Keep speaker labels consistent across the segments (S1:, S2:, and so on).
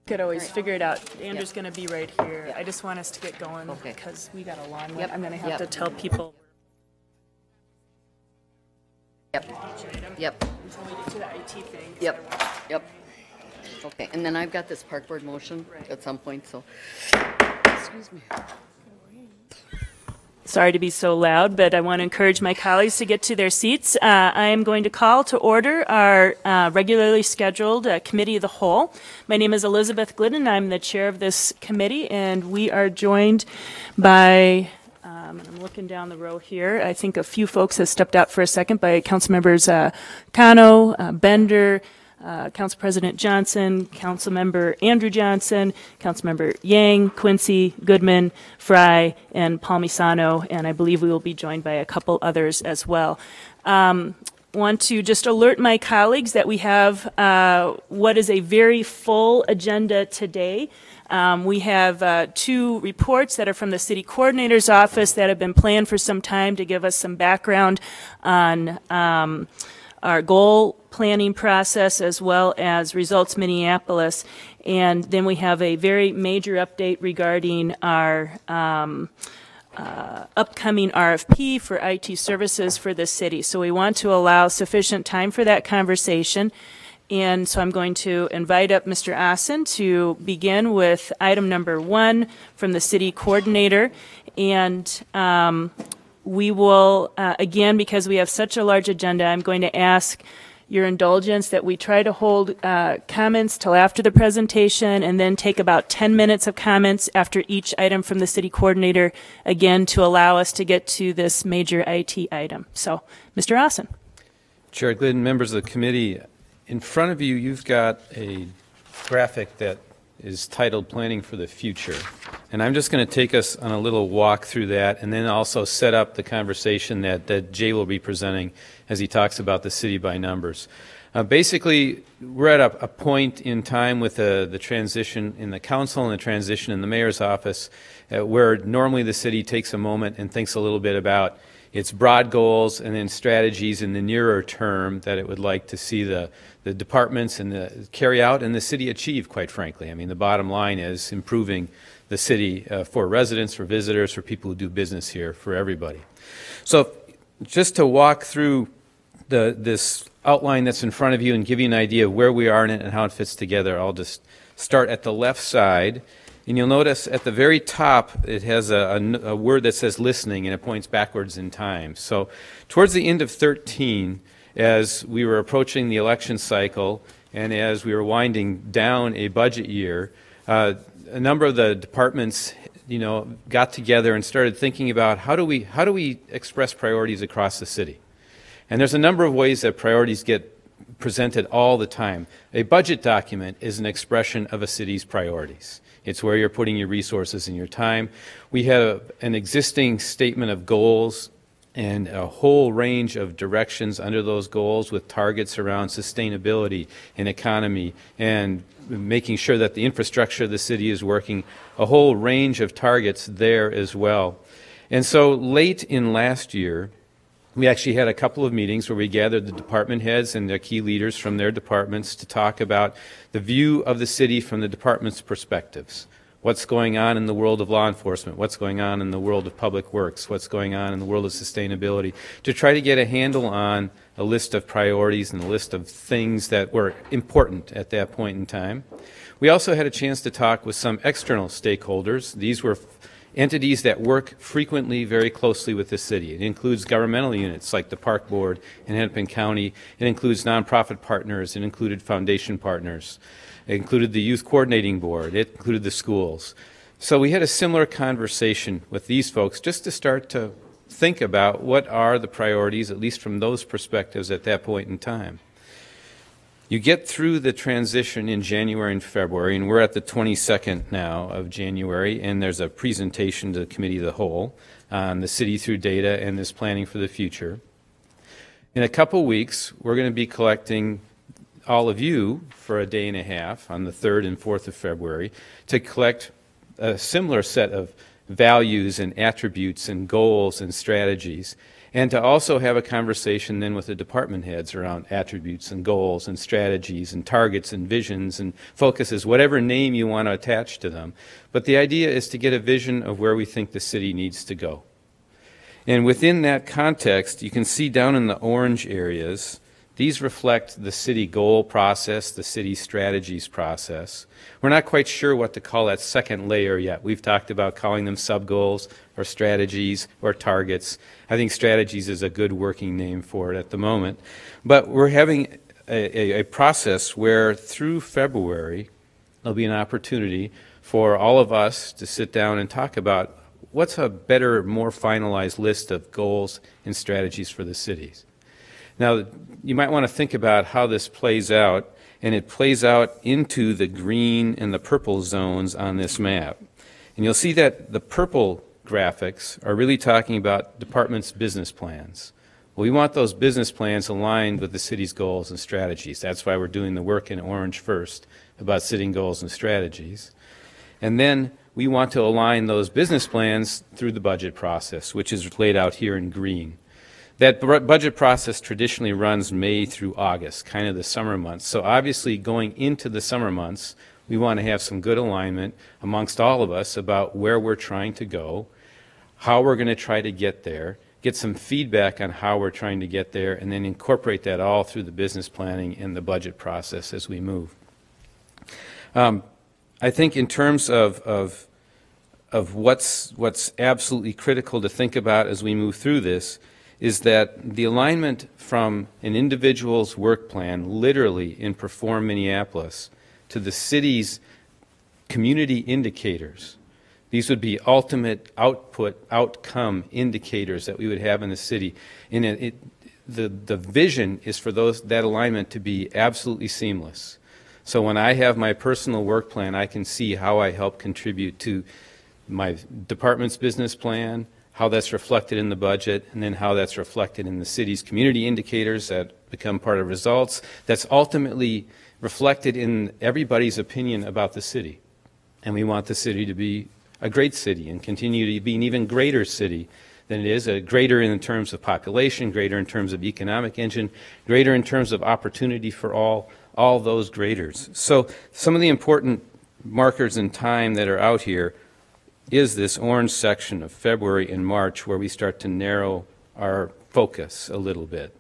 S1: Could always figure it out. Andrew's
S2: Yep.
S1: going to be right here.
S2: Yep.
S1: I just want us to get going
S2: Okay.
S1: because we got a long one.
S2: Yep.
S1: I'm going to have
S2: Yep.
S1: to tell people
S2: Yep. Yep.
S1: until we get to the IT thing.
S2: Yep. Yep. Okay, and then I've got this park board motion at some point, so, excuse me.
S1: Sorry to be so loud, but I want to encourage my colleagues to get to their seats. I am going to call to order our regularly scheduled Committee of the Whole. My name is Elizabeth Glidden. I'm the chair of this committee, and we are joined by, and I'm looking down the row here, I think a few folks have stepped out for a second, by Council Members Cano, Bender, Council President Johnson, Council Member Andrew Johnson, Council Member Yang, Quincy, Goodman, Fry, and Palmisano, and I believe we will be joined by a couple others as well. Want to just alert my colleagues that we have what is a very full agenda today. We have two reports that are from the city coordinator's office that have been planned for some time to give us some background on our goal planning process as well as Results Minneapolis. And then we have a very major update regarding our upcoming RFP for IT services for the city. So we want to allow sufficient time for that conversation. And so I'm going to invite up Mr. Assen to begin with item number 1 from the city coordinator. And we will, again, because we have such a large agenda, I'm going to ask your indulgence that we try to hold comments till after the presentation and then take about 10 minutes of comments after each item from the city coordinator, again, to allow us to get to this major IT item. So, Mr. Assen.
S3: Chair Glidden, members of the committee, in front of you, you've got a graphic that is titled Planning for the Future. And I'm just going to take us on a little walk through that and then also set up the conversation that Jay will be presenting as he talks about the city by numbers. Basically, we're at a point in time with the transition in the council and the transition in the mayor's office where normally the city takes a moment and thinks a little bit about its broad goals and then strategies in the nearer term that it would like to see the departments and the carry out and the city achieve, quite frankly. I mean, the bottom line is improving the city for residents, for visitors, for people who do business here, for everybody. So just to walk through this outline that's in front of you and give you an idea of where we are in it and how it fits together, I'll just start at the left side. And you'll notice at the very top it has a word that says listening, and it points backwards in time. So towards the end of 13, as we were approaching the election cycle and as we were winding down a budget year, a number of the departments got together and started thinking about how do we express priorities across the city. And there's a number of ways that priorities get presented all the time. A budget document is an expression of a city's priorities. It's where you're putting your resources and your time. We have an existing statement of goals and a whole range of directions under those goals with targets around sustainability and economy and making sure that the infrastructure of the city is working, a whole range of targets there as well. And so late in last year, we actually had a couple of meetings where we gathered the department heads and their key leaders from their departments to talk about the view of the city from the department's perspectives. What's going on in the world of law enforcement? What's going on in the world of public works? What's going on in the world of sustainability? To try to get a handle on a list of priorities and a list of things that were important at that point in time. We also had a chance to talk with some external stakeholders. These were entities that work frequently very closely with the city. It includes governmental units like the Park Board in Hennepin County. It includes nonprofit partners. It included foundation partners. It included the Youth Coordinating Board. It included the schools. So we had a similar conversation with these folks just to start to think about what are the priorities, at least from those perspectives at that point in time. You get through the transition in January and February, and we're at the 22nd now of January, and there's a presentation to the Committee of the Whole on the city through data and this planning for the future. In a couple weeks, we're going to be collecting all of you for a day and a half on the 3rd and 4th of February to collect a similar set of values and attributes and goals and strategies. And to also have a conversation then with the department heads around attributes and goals and strategies and targets and visions and focuses, whatever name you want to attach to them. But the idea is to get a vision of where we think the city needs to go. And within that context, you can see down in the orange areas, these reflect the city goal process, the city strategies process. We're not quite sure what to call that second layer yet. We've talked about calling them sub-goals or strategies or targets. I think strategies is a good working name for it at the moment. But we're having a process where through February, there'll be an opportunity for all of us to sit down and talk about what's a better, more finalized list of goals and strategies for the cities. Now, you might want to think about how this plays out, and it plays out into the green and the purple zones on this map. And you'll see that the purple graphics are really talking about departments' business plans. Well, we want those business plans aligned with the city's goals and strategies. That's why we're doing the work in orange first about setting goals and strategies. And then we want to align those business plans through the budget process, which is laid out here in green. That budget process traditionally runs May through August, kind of the summer months. So obviously going into the summer months, we want to have some good alignment amongst all of us about where we're trying to go, how we're going to try to get there, get some feedback on how we're trying to get there, and then incorporate that all through the business planning and the budget process as we move. I think in terms of what's absolutely critical to think about as we move through this is that the alignment from an individual's work plan, literally in Perform Minneapolis, to the city's community indicators. These would be ultimate outcome indicators that we would have in the city. And the vision is for that alignment to be absolutely seamless. So when I have my personal work plan, I can see how I help contribute to my department's business plan, how that's reflected in the budget, and then how that's reflected in the city's community indicators that become part of results. That's ultimately reflected in everybody's opinion about the city. And we want the city to be a great city and continue to be an even greater city than it is, greater in terms of population, greater in terms of economic engine, greater in terms of opportunity for all those graders. So some of the important markers in time that are out here is this orange section of February and March where we start to narrow our focus a little bit.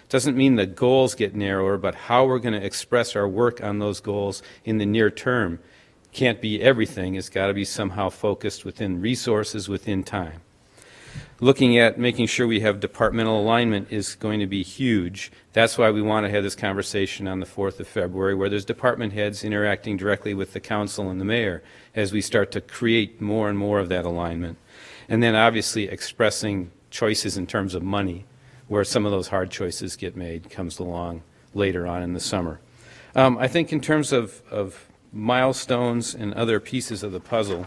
S3: Doesn't mean the goals get narrower, but how we're going to express our work on those goals in the near term can't be everything. It's got to be somehow focused within resources, within time. Looking at making sure we have departmental alignment is going to be huge. That's why we want to have this conversation on the 4th of February where there's department heads interacting directly with the council and the mayor as we start to create more and more of that alignment. And then obviously expressing choices in terms of money, where some of those hard choices get made, comes along later on in the summer. I think in terms of milestones and other pieces of the puzzle,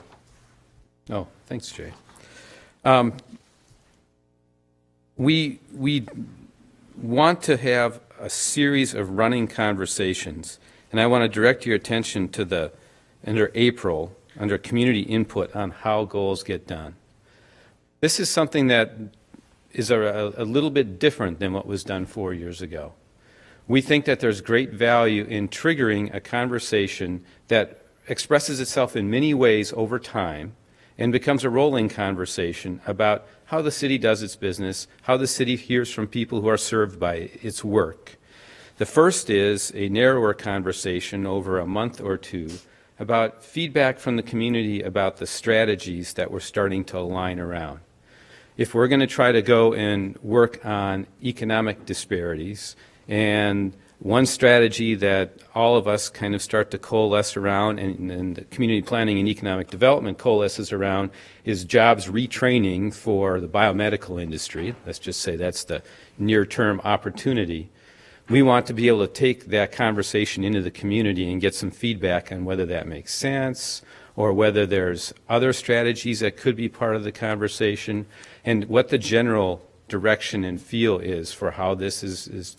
S3: oh, thanks, Jay. We want to have a series of running conversations, and I want to direct your attention to under April, under community input on how goals get done. This is something that is a little bit different than what was done 4 years ago. We think that there's great value in triggering a conversation that expresses itself in many ways over time and becomes a rolling conversation about how the city does its business, how the city hears from people who are served by its work. The first is a narrower conversation over a month or two about feedback from the community about the strategies that we're starting to align around. If we're going to try to go and work on economic disparities, and one strategy that all of us kind of start to coalesce around, and the community planning and economic development coalesces around, is jobs retraining for the biomedical industry. Let's just say that's the near-term opportunity. We want to be able to take that conversation into the community and get some feedback on whether that makes sense, or whether there's other strategies that could be part of the conversation, and what the general direction and feel is for how this is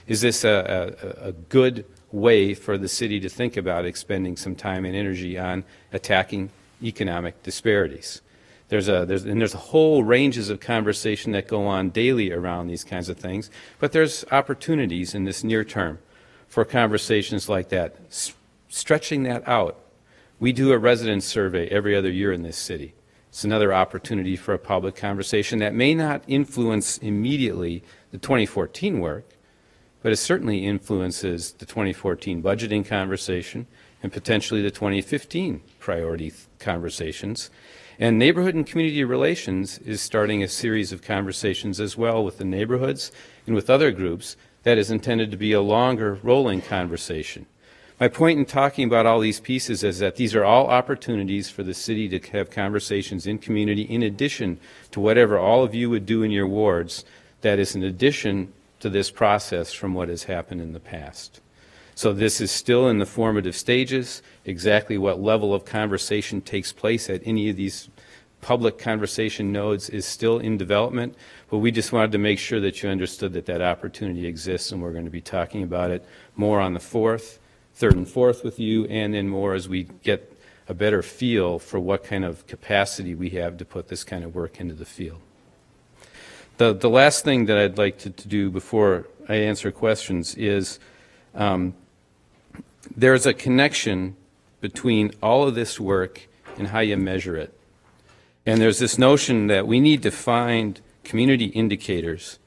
S3: this a good way for the city to think about expending some time and energy on attacking economic disparities. There's a whole ranges of conversation that go on daily around these kinds of things, but there's opportunities in this near term for conversations like that, stretching that out. We do a resident survey every other year in this city. It's another opportunity for a public conversation that may not influence immediately the 2014 work, but it certainly influences the 2014 budgeting conversation and potentially the 2015 priority conversations. And Neighborhood and Community Relations is starting a series of conversations as well with the neighborhoods and with other groups that is intended to be a longer rolling conversation. My point in talking about all these pieces is that these are all opportunities for the city to have conversations in community in addition to whatever all of you would do in your wards that is in addition to this process from what has happened in the past. So this is still in the formative stages. Exactly what level of conversation takes place at any of these public conversation nodes is still in development, but we just wanted to make sure that you understood that that opportunity exists, and we're going to be talking about it more on the 3rd and 4th with you, and then more as we get a better feel for what kind of capacity we have to put this kind of work into the field. The last thing that I'd like to do before I answer questions is there's a connection between all of this work and how you measure it. And there's this notion that we need to find community indicators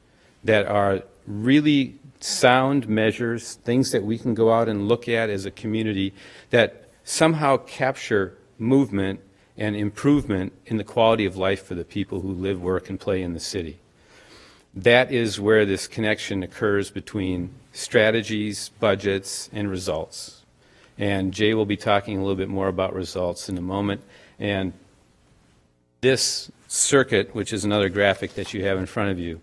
S3: that are really sound measures, things that we can go out and look at as a community that somehow capture movement and improvement in the quality of life for the people who live, work, and play in the city. That is where this connection occurs between strategies, budgets, and results. And Jay will be talking a little bit more about results in a moment. And this circuit, which is another graphic that you have in front of you,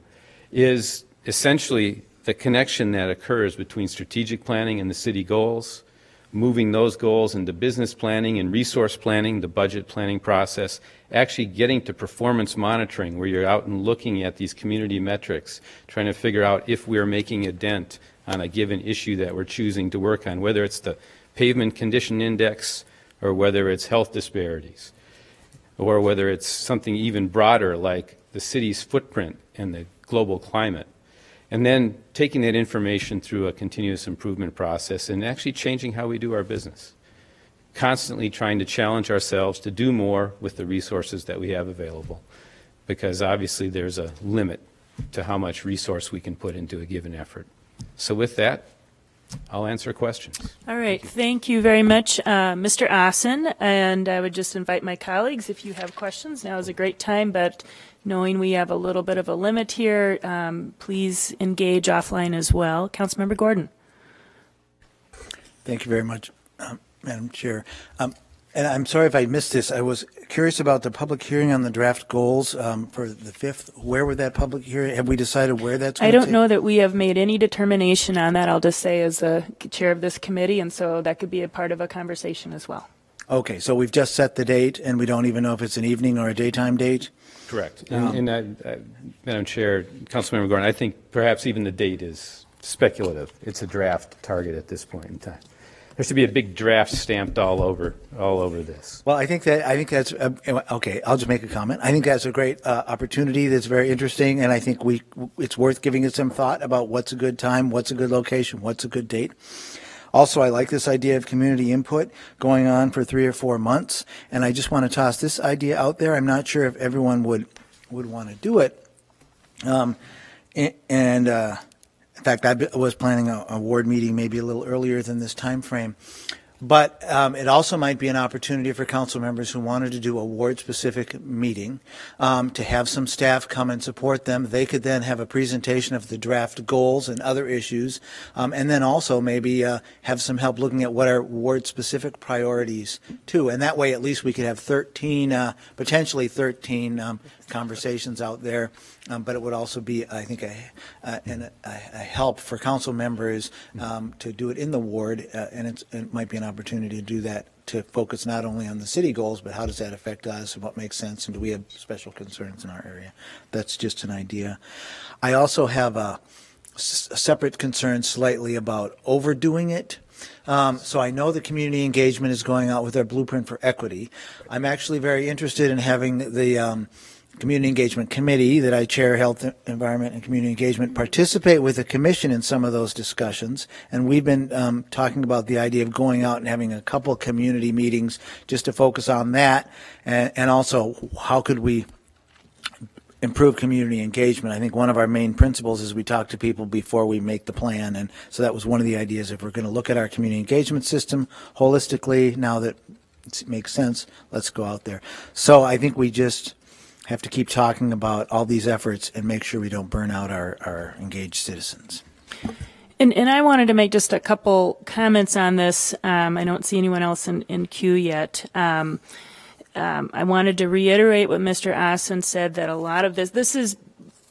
S3: is essentially the connection that occurs between strategic planning and the city goals, moving those goals into business planning and resource planning, the budget planning process, actually getting to performance monitoring where you're out and looking at these community metrics, trying to figure out if we're making a dent on a given issue that we're choosing to work on, whether it's the pavement condition index or whether it's health disparities or whether it's something even broader like the city's footprint and the global climate. And then taking that information through a continuous improvement process and actually changing how we do our business. Constantly trying to challenge ourselves to do more with the resources that we have available, because obviously there's a limit to how much resource we can put into a given effort. So with that, I'll answer questions.
S1: All right. Thank you very much, Mr. Assen. And I would just invite my colleagues, if you have questions, now is a great time, but knowing we have a little bit of a limit here, please engage offline as well. Councilmember Gordon.
S4: Thank you very much, Madam Chair. And I'm sorry if I missed this. I was curious about the public hearing on the draft goals for the 5th. Where would that public hearing? Have we decided where that's going
S1: I
S4: to
S1: don't know that we have made any determination on that. I'll just say as the chair of this committee, and so that could be a part of a conversation as well.
S4: Okay, so we've just set the date, and we don't even know if it's an evening or a daytime date?
S3: Correct. Madam Chair, Councilmember Gordon, I think perhaps even the date is speculative. It's a draft target at this point in time. There should be a big draft stamped all over this.
S4: Well, I think that's okay. I'll just make a comment. I think that's a great opportunity. That's very interesting, and I think it's worth giving it some thought about what's a good time, what's a good location, what's a good date. Also, I like this idea of community input going on for 3 or 4 months, and I just want to toss this idea out there. I'm not sure if everyone would want to do it, in fact, I was planning a ward meeting maybe a little earlier than this time frame. But it also might be an opportunity for council members who wanted to do a ward-specific meeting to have some staff come and support them. They could then have a presentation of the draft goals and other issues, and then also maybe have some help looking at what are ward-specific priorities too. And that way, at least we could have 13, potentially 13 conversations out there. But it would also be, I think, a help for council members to do it in the ward, and it might be an opportunity to do that, to focus not only on the city goals, but how does that affect us and what makes sense, and do we have special concerns in our area. That's just an idea. I also have separate concern slightly about overdoing it. So I know the community engagement is going out with our blueprint for equity. I'm actually very interested in having the Community Engagement Committee that I chair, Health, Environment, and Community Engagement, participate with the Commission in some of those discussions. And we've been talking about the idea of going out and having a couple of community meetings just to focus on that, and also how could we improve community engagement. I think one of our main principles is we talk to people before we make the plan, and so that was one of the ideas. If we're going to look at our community engagement system holistically, now that it makes sense, let's go out there. So I think we just have to keep talking about all these efforts and make sure we don't burn out our engaged citizens.
S1: And I wanted to make just a couple comments on this. I don't see anyone else in queue yet. I wanted to reiterate what Mr. Assen said, that a lot of this is,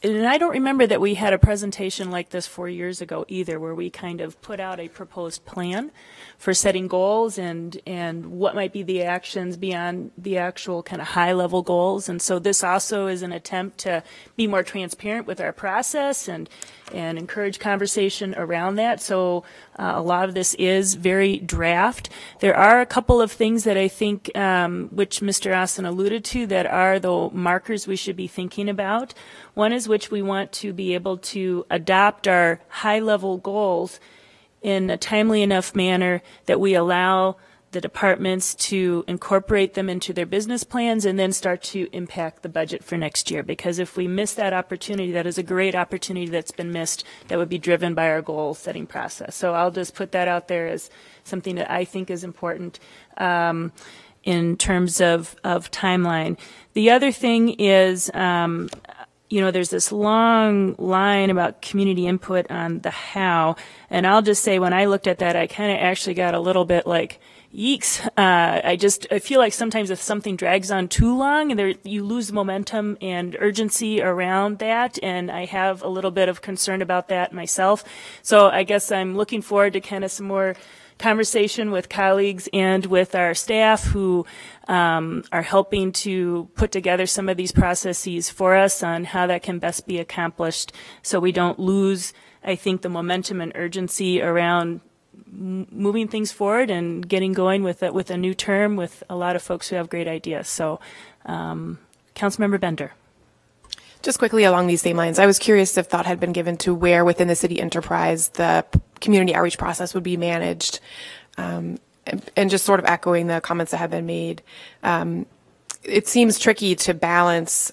S1: and I don't remember that we had a presentation like this 4 years ago either, where we kind of put out a proposed plan for setting goals and what might be the actions beyond the actual kind of high level goals. And so this also is an attempt to be more transparent with our process and encourage conversation around that. So a lot of this is very draft. There are a couple of things that I think, which Mr. Assen alluded to, that are the markers we should be thinking about. One is which we want to be able to adopt our high-level goals in a timely enough manner that we allow the departments to incorporate them into their business plans and then start to impact the budget for next year. Because if we miss that opportunity, that is a great opportunity that's been missed that would be driven by our goal setting process. So I'll just put that out there as something that I think is important in terms of timeline. The other thing is, there's this long line about community input on the how, and I'll just say when I looked at that, I kind of actually got a little bit like, yeeks. I feel like sometimes if something drags on too long, you lose momentum and urgency around that, and I have a little bit of concern about that myself. So I guess I'm looking forward to kind of some more conversation with colleagues and with our staff who are helping to put together some of these processes for us on how that can best be accomplished, so we don't lose, I think, the momentum and urgency around moving things forward and getting going with a new term with a lot of folks who have great ideas. So, Councilmember Bender.
S5: Just quickly along these same lines, I was curious if thought had been given to where within the city enterprise the community outreach process would be managed. And just sort of echoing the comments that have been made, it seems tricky to balance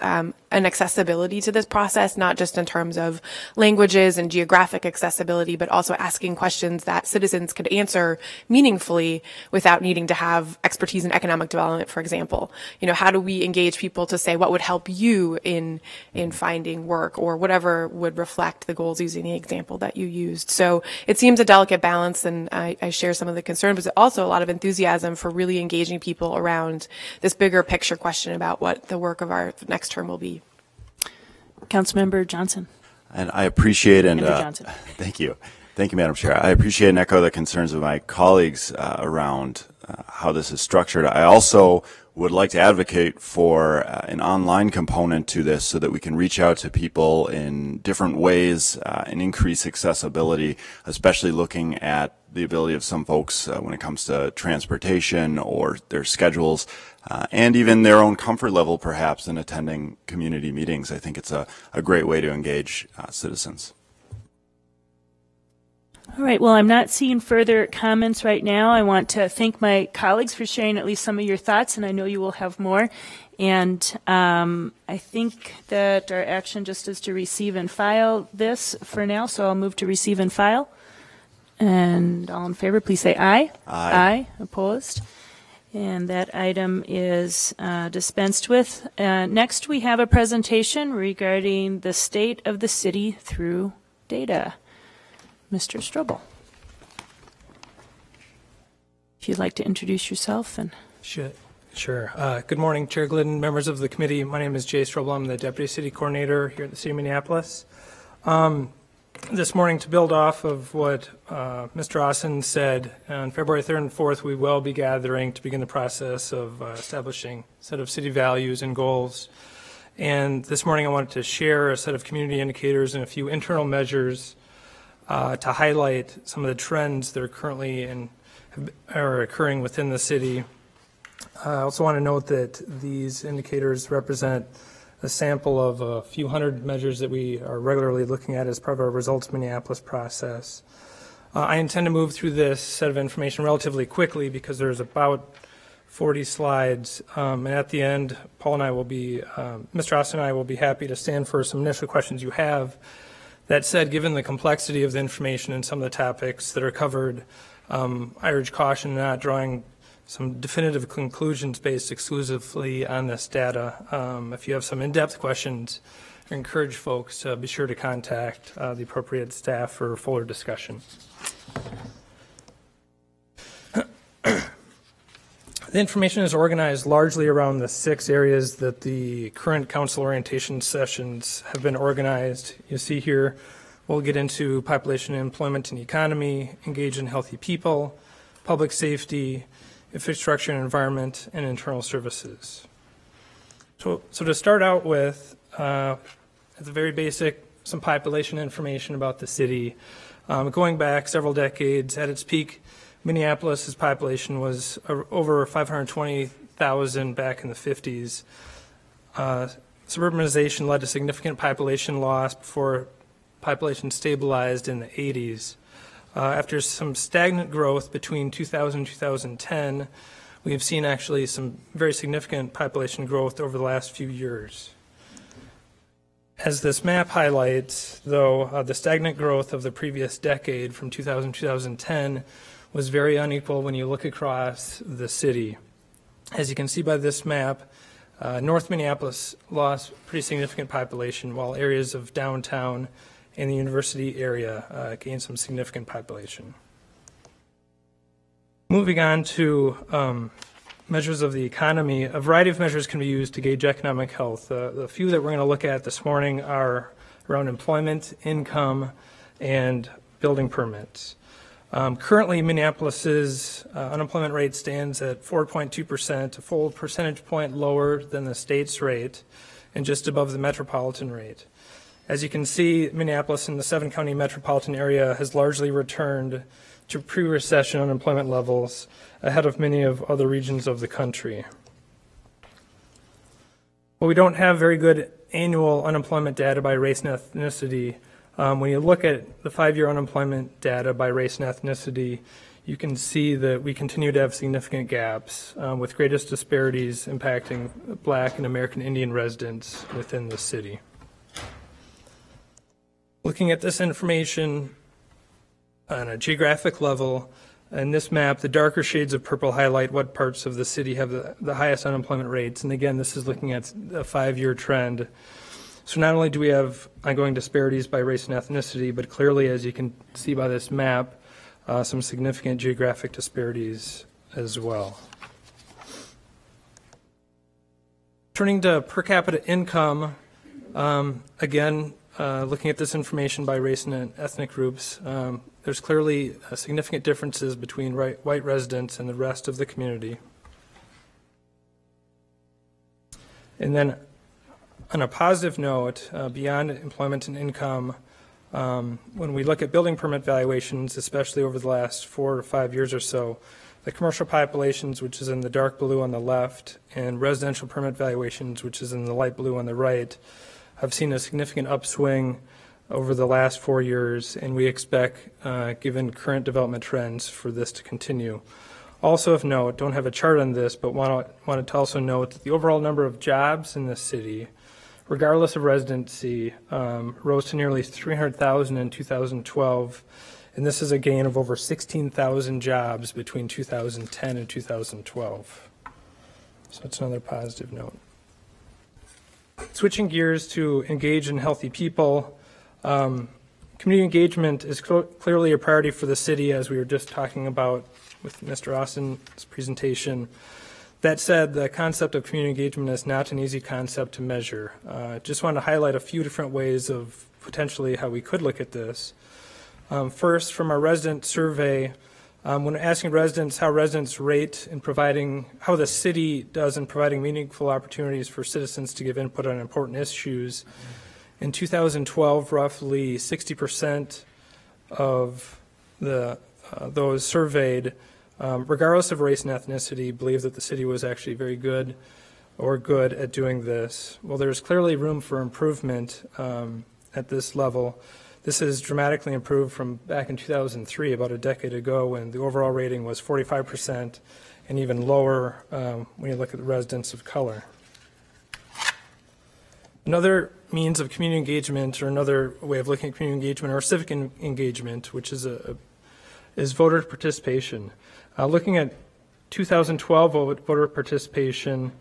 S5: an accessibility to this process, not just in terms of languages and geographic accessibility, but also asking questions that citizens could answer meaningfully without needing to have expertise in economic development, for example. How do we engage people to say what would help you in finding work, or whatever would reflect the goals, using the example that you used. So it seems a delicate balance, and I share some of the concern, but also a lot of enthusiasm for really engaging people around this bigger picture question about what the work of our next term will be.
S1: Councilmember Johnson.
S6: And I appreciate
S1: Thank you,
S6: Madam Chair. I appreciate and echo the concerns of my colleagues around how this is structured. I also would like to advocate for an online component to this so that we can reach out to people in different ways and increase accessibility, especially looking at the ability of some folks when it comes to transportation or their schedules and even their own comfort level perhaps in attending community meetings. I think it's a great way to engage citizens.
S1: All right, well, I'm not seeing further comments right now. I want to thank my colleagues for sharing at least some of your thoughts, and I know you will have more. And I think that our action just is to receive and file this for now, so I'll move to receive and file. And all in favor, please say aye.
S6: Aye.
S1: Aye. Opposed? And that item is dispensed with. Next, we have a presentation regarding the state of the city through data. Mr. Strobel, if you'd like to introduce yourself. And
S7: Sure. Good morning, Chair Glidden, members of the committee. My name is Jay Strobel. I'm the Deputy City Coordinator here at the City of Minneapolis. This morning, to build off of what Mr. Assen said, on February 3rd and 4th, we will be gathering to begin the process of establishing a set of city values and goals. And this morning, I wanted to share a set of community indicators and a few internal measures to highlight some of the trends that are currently are occurring within the city. I also want to note that these indicators represent a sample of a few hundred measures that we are regularly looking at as part of our Results Minneapolis process. I intend to move through this set of information relatively quickly because there's about 40 slides, and at the end, Paul and I will be, Mr. Austin and I will be happy to stand for some initial questions you have. That said, given the complexity of the information and some of the topics that are covered, I urge caution in not drawing some definitive conclusions based exclusively on this data. If you have some in-depth questions, I encourage folks to be sure to contact the appropriate staff for fuller discussion. The information is organized largely around the 6 areas that the current council orientation sessions have been organized. You see here, we'll get into population, employment, and economy, engage in healthy people, public safety, infrastructure and environment, and internal services. So to start out with, at the very basic, some population information about the city. Going back several decades, at its peak, Minneapolis's population was over 520,000 back in the 50s. Suburbanization led to significant population loss before population stabilized in the 80s. After some stagnant growth between 2000 and 2010, we have seen actually some very significant population growth over the last few years. As this map highlights, though, the stagnant growth of the previous decade from 2000 to 2010 was very unequal when you look across the city. As you can see by this map, North Minneapolis lost pretty significant population, while areas of downtown and the university area gained some significant population. Moving on to measures of the economy, a variety of measures can be used to gauge economic health. The few that we're going to look at this morning are around employment, income, and building permits. Currently, Minneapolis's unemployment rate stands at 4.2%, a full percentage point lower than the state's rate, and just above the metropolitan rate. As you can see, Minneapolis in the 7-county metropolitan area has largely returned to pre-recession unemployment levels, ahead of many of other regions of the country. Well, we don't have very good annual unemployment data by race and ethnicity. When you look at the 5-year unemployment data by race and ethnicity, you can see that we continue to have significant gaps, with greatest disparities impacting Black and American Indian residents within the city. Looking at this information on a geographic level, in this map, the darker shades of purple highlight what parts of the city have the highest unemployment rates. And again, this is looking at a 5-year trend. So not only do we have ongoing disparities by race and ethnicity, but clearly, as you can see by this map, some significant geographic disparities as well. Turning to per capita income, again, looking at this information by race and ethnic groups, there's clearly significant differences between white residents and the rest of the community. And then on a positive note, beyond employment and income, when we look at building permit valuations, especially over the last 4 or 5 years or so, the commercial populations, which is in the dark blue on the left, and residential permit valuations, which is in the light blue on the right, have seen a significant upswing over the last 4 years, and we expect, given current development trends, for this to continue. Also of note, don't have a chart on this, but wanted to also note that the overall number of jobs in the city, regardless of residency, rose to nearly 300,000 in 2012, and this is a gain of over 16,000 jobs between 2010 and 2012. So that's another positive note. Switching gears to engage in healthy people, community engagement is clearly a priority for the city, as we were just talking about with Mr. Austin's presentation. That said, the concept of community engagement is not an easy concept to measure. Just want to highlight a few different ways of potentially how we could look at this. First, from our resident survey, when asking residents how residents rate in providing, how the city does in providing meaningful opportunities for citizens to give input on important issues, in 2012, roughly 60% of those surveyed, regardless of race and ethnicity, believe that the city was actually very good at doing this. Well, there's clearly room for improvement at this level. This has dramatically improved from back in 2003, about a decade ago, when the overall rating was 45% and even lower when you look at the residents of color. Another means of community engagement, or another way of looking at community engagement, or civic engagement, which is voter participation. Looking at 2012 voter participation,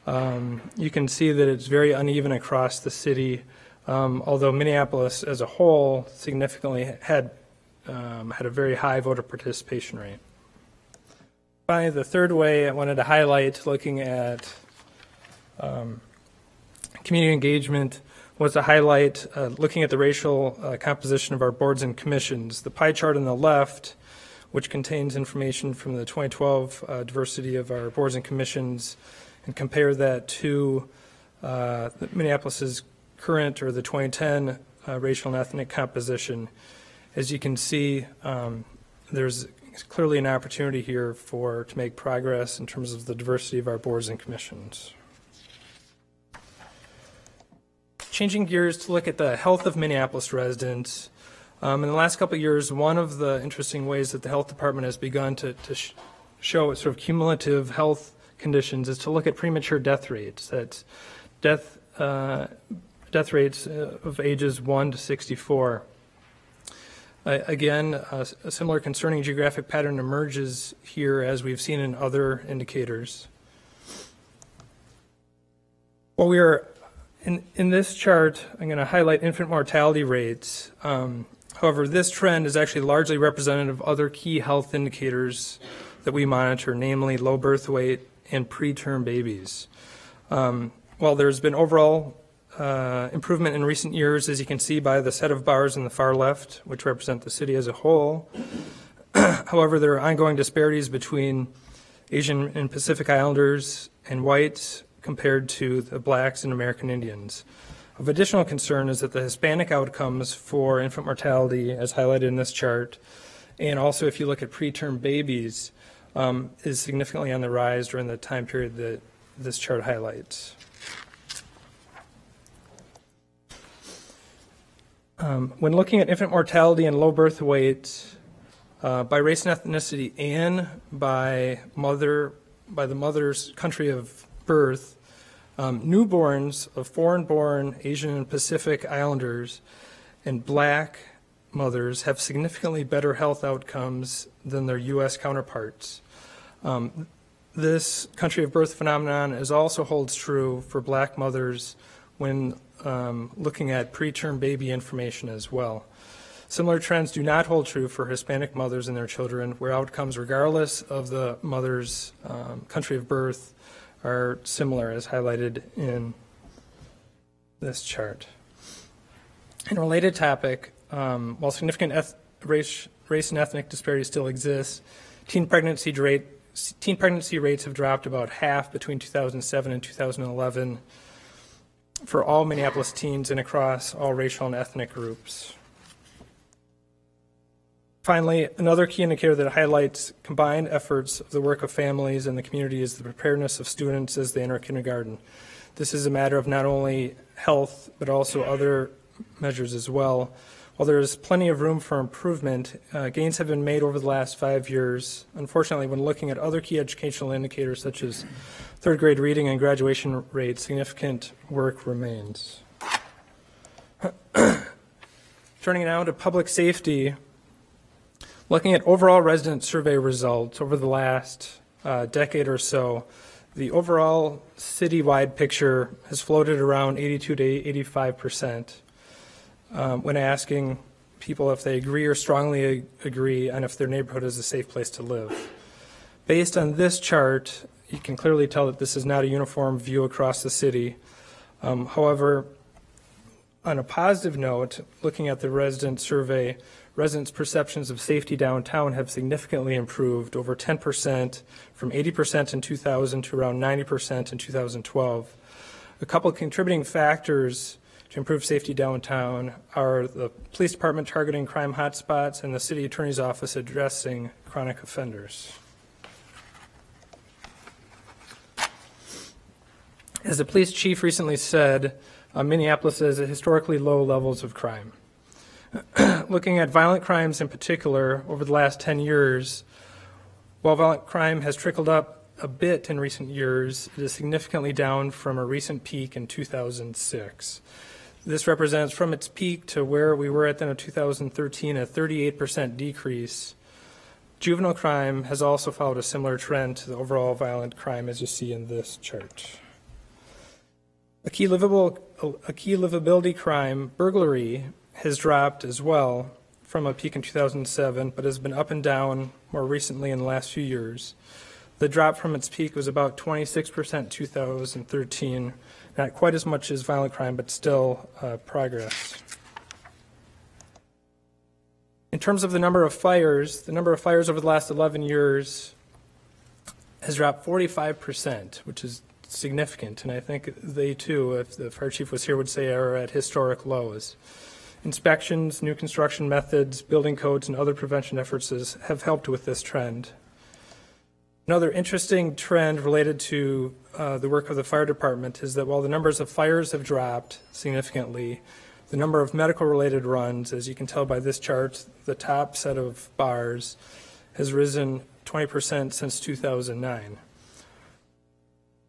S7: you can see that it's very uneven across the city, although Minneapolis as a whole significantly had a very high voter participation rate. Finally, the third way I wanted to highlight, looking at community engagement, was to highlight looking at the racial composition of our boards and commissions. The pie chart on the left, which contains information from the 2012 diversity of our boards and commissions, and compare that to Minneapolis's current, or the 2010 racial and ethnic composition. As you can see, there's clearly an opportunity here to make progress in terms of the diversity of our boards and commissions. Changing gears to look at the health of Minneapolis residents. In the last couple of years, one of the interesting ways that the health department has begun to show its sort of cumulative health conditions is to look at premature death rates. That's death rates of ages 1 to 64. Again, a similar concerning geographic pattern emerges here, as we've seen in other indicators. While we are in this chart, I'm going to highlight infant mortality rates. However, this trend is actually largely representative of other key health indicators that we monitor, namely low birth weight and preterm babies. While there's been overall improvement in recent years, as you can see by the set of bars on the far left, which represent the city as a whole. However, there are ongoing disparities between Asian and Pacific Islanders and whites compared to the blacks and American Indians. Of additional concern is that the Hispanic outcomes for infant mortality, as highlighted in this chart, and also if you look at preterm babies, is significantly on the rise during the time period that this chart highlights. When looking at infant mortality and low birth weight by race and ethnicity and by the mother's country of birth, newborns of foreign-born Asian and Pacific Islanders and black mothers have significantly better health outcomes than their U.S. counterparts. This country of birth phenomenon also holds true for black mothers when looking at preterm baby information as well. Similar trends do not hold true for Hispanic mothers and their children, where outcomes, regardless of the mother's country of birth, are similar, as highlighted in this chart. In a related topic, while significant race and ethnic disparities still exist, teen pregnancy rates have dropped about half between 2007 and 2011 for all Minneapolis teens and across all racial and ethnic groups. Finally, another key indicator that highlights combined efforts of the work of families and the community is the preparedness of students as they enter kindergarten. This is a matter of not only health, but also other measures as well. While there is plenty of room for improvement, gains have been made over the last 5 years. Unfortunately, when looking at other key educational indicators such as third grade reading and graduation rates, significant work remains. Turning now to public safety, looking at overall resident survey results over the last decade or so, the overall citywide picture has floated around 82 to 85%. When asking people if they agree or strongly agree on if their neighborhood is a safe place to live. Based on this chart, you can clearly tell that this is not a uniform view across the city. However, on a positive note, looking at the resident survey, residents' perceptions of safety downtown have significantly improved, over 10% from 80% in 2000 to around 90% in 2012. A couple of contributing factors to improve safety downtown are the police department targeting crime hotspots and the city attorney's office addressing chronic offenders. As the police chief recently said, Minneapolis has historically low levels of crime. Looking at violent crimes in particular, over the last 10 years, while violent crime has trickled up a bit in recent years, it is significantly down from a recent peak in 2006. This represents from its peak to where we were at the end of 2013 a 38% decrease. Juvenile crime has also followed a similar trend to the overall violent crime as you see in this chart. A key livability crime, burglary, has dropped as well from a peak in 2007, but has been up and down more recently in the last few years. The drop from its peak was about 26% in 2013, not quite as much as violent crime, but still progress. In terms of the number of fires over the last 11 years has dropped 45%, which is significant, and I think they too, if the fire chief was here, would say are at historic lows. Inspections, new construction methods, building codes, and other prevention efforts have helped with this trend. Another interesting trend related to the work of the fire department is that while the numbers of fires have dropped significantly, the number of medical-related runs, as you can tell by this chart, the top set of bars, has risen 20% since 2009.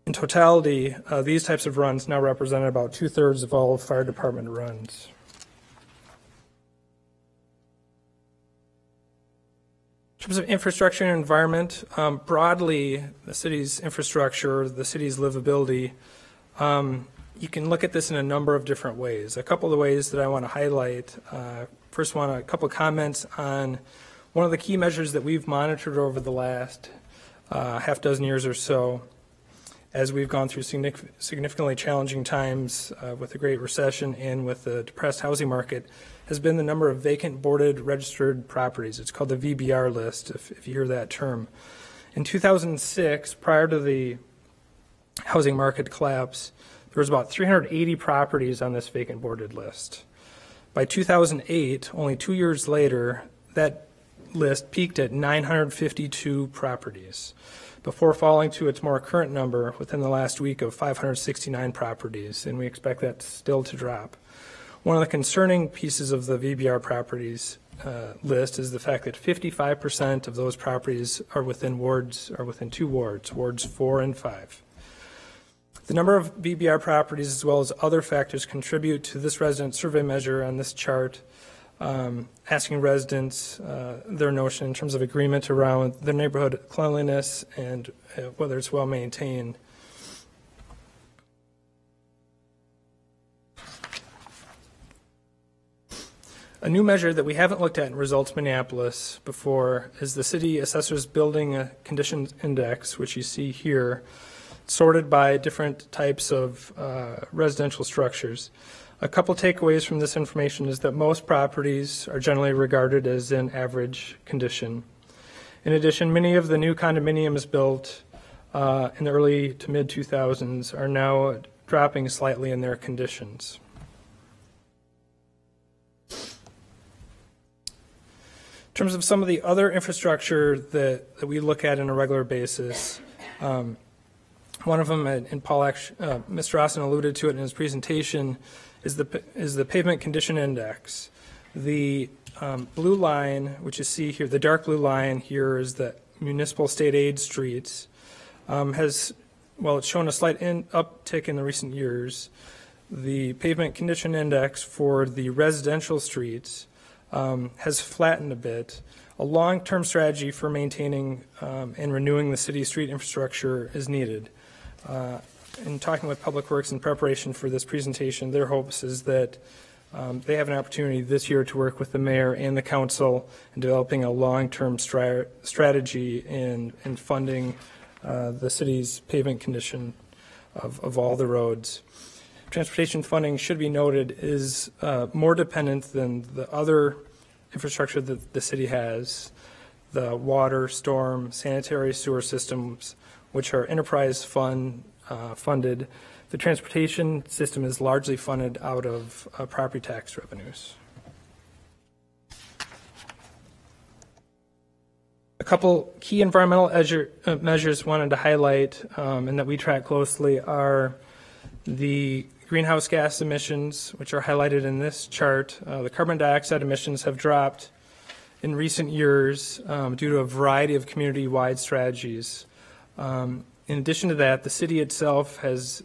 S7: In totality, these types of runs now represent about 2/3 of all fire department runs. In terms of infrastructure and environment, broadly, the city's infrastructure, the city's livability, you can look at this in a number of different ways. A couple of the ways that I want to highlight, first a couple of comments on one of the key measures that we've monitored over the last half dozen years or so, as we've gone through significantly challenging times with the Great Recession and with the depressed housing market, has been the number of vacant boarded registered properties. It's called the VBR list, if you hear that term. In 2006, prior to the housing market collapse, there was about 380 properties on this vacant boarded list. By 2008, only 2 years later, that list peaked at 952 properties, before falling to its more current number within the last week of 569 properties, and we expect that still to drop. One of the concerning pieces of the VBR properties list is the fact that 55% of those properties are within two wards, wards 4 and 5. The number of VBR properties as well as other factors contribute to this resident survey measure on this chart, asking residents their notion in terms of agreement around their neighborhood cleanliness and whether it's well maintained. A new measure that we haven't looked at in Results Minneapolis before is the City Assessor's Building Conditions Index, which you see here, sorted by different types of residential structures. A couple takeaways from this information is that most properties are generally regarded as in average condition. In addition, many of the new condominiums built in the early to mid 2000s are now dropping slightly in their conditions. In terms of some of the other infrastructure that we look at on a regular basis, one of them, and Mr. Austin alluded to it in his presentation, is the Pavement Condition Index. The blue line, which you see here, the dark blue line here is the municipal state aid streets, it's shown a slight uptick in the recent years. The Pavement Condition Index for the residential streets has flattened a bit. A long-term strategy for maintaining and renewing the city street infrastructure is needed. In talking with Public Works in preparation for this presentation, their hopes is that they have an opportunity this year to work with the mayor and the council in developing a long-term strategy in funding the city's pavement condition of all the roads. Transportation funding, should be noted, is more dependent than the other infrastructure that the city has, the water, storm, sanitary sewer systems, which are enterprise funded, The transportation system is largely funded out of property tax revenues. A couple key environmental measures wanted to highlight and that we track closely are the greenhouse gas emissions, which are highlighted in this chart. The carbon dioxide emissions have dropped in recent years due to a variety of community-wide strategies. In addition to that, the city itself has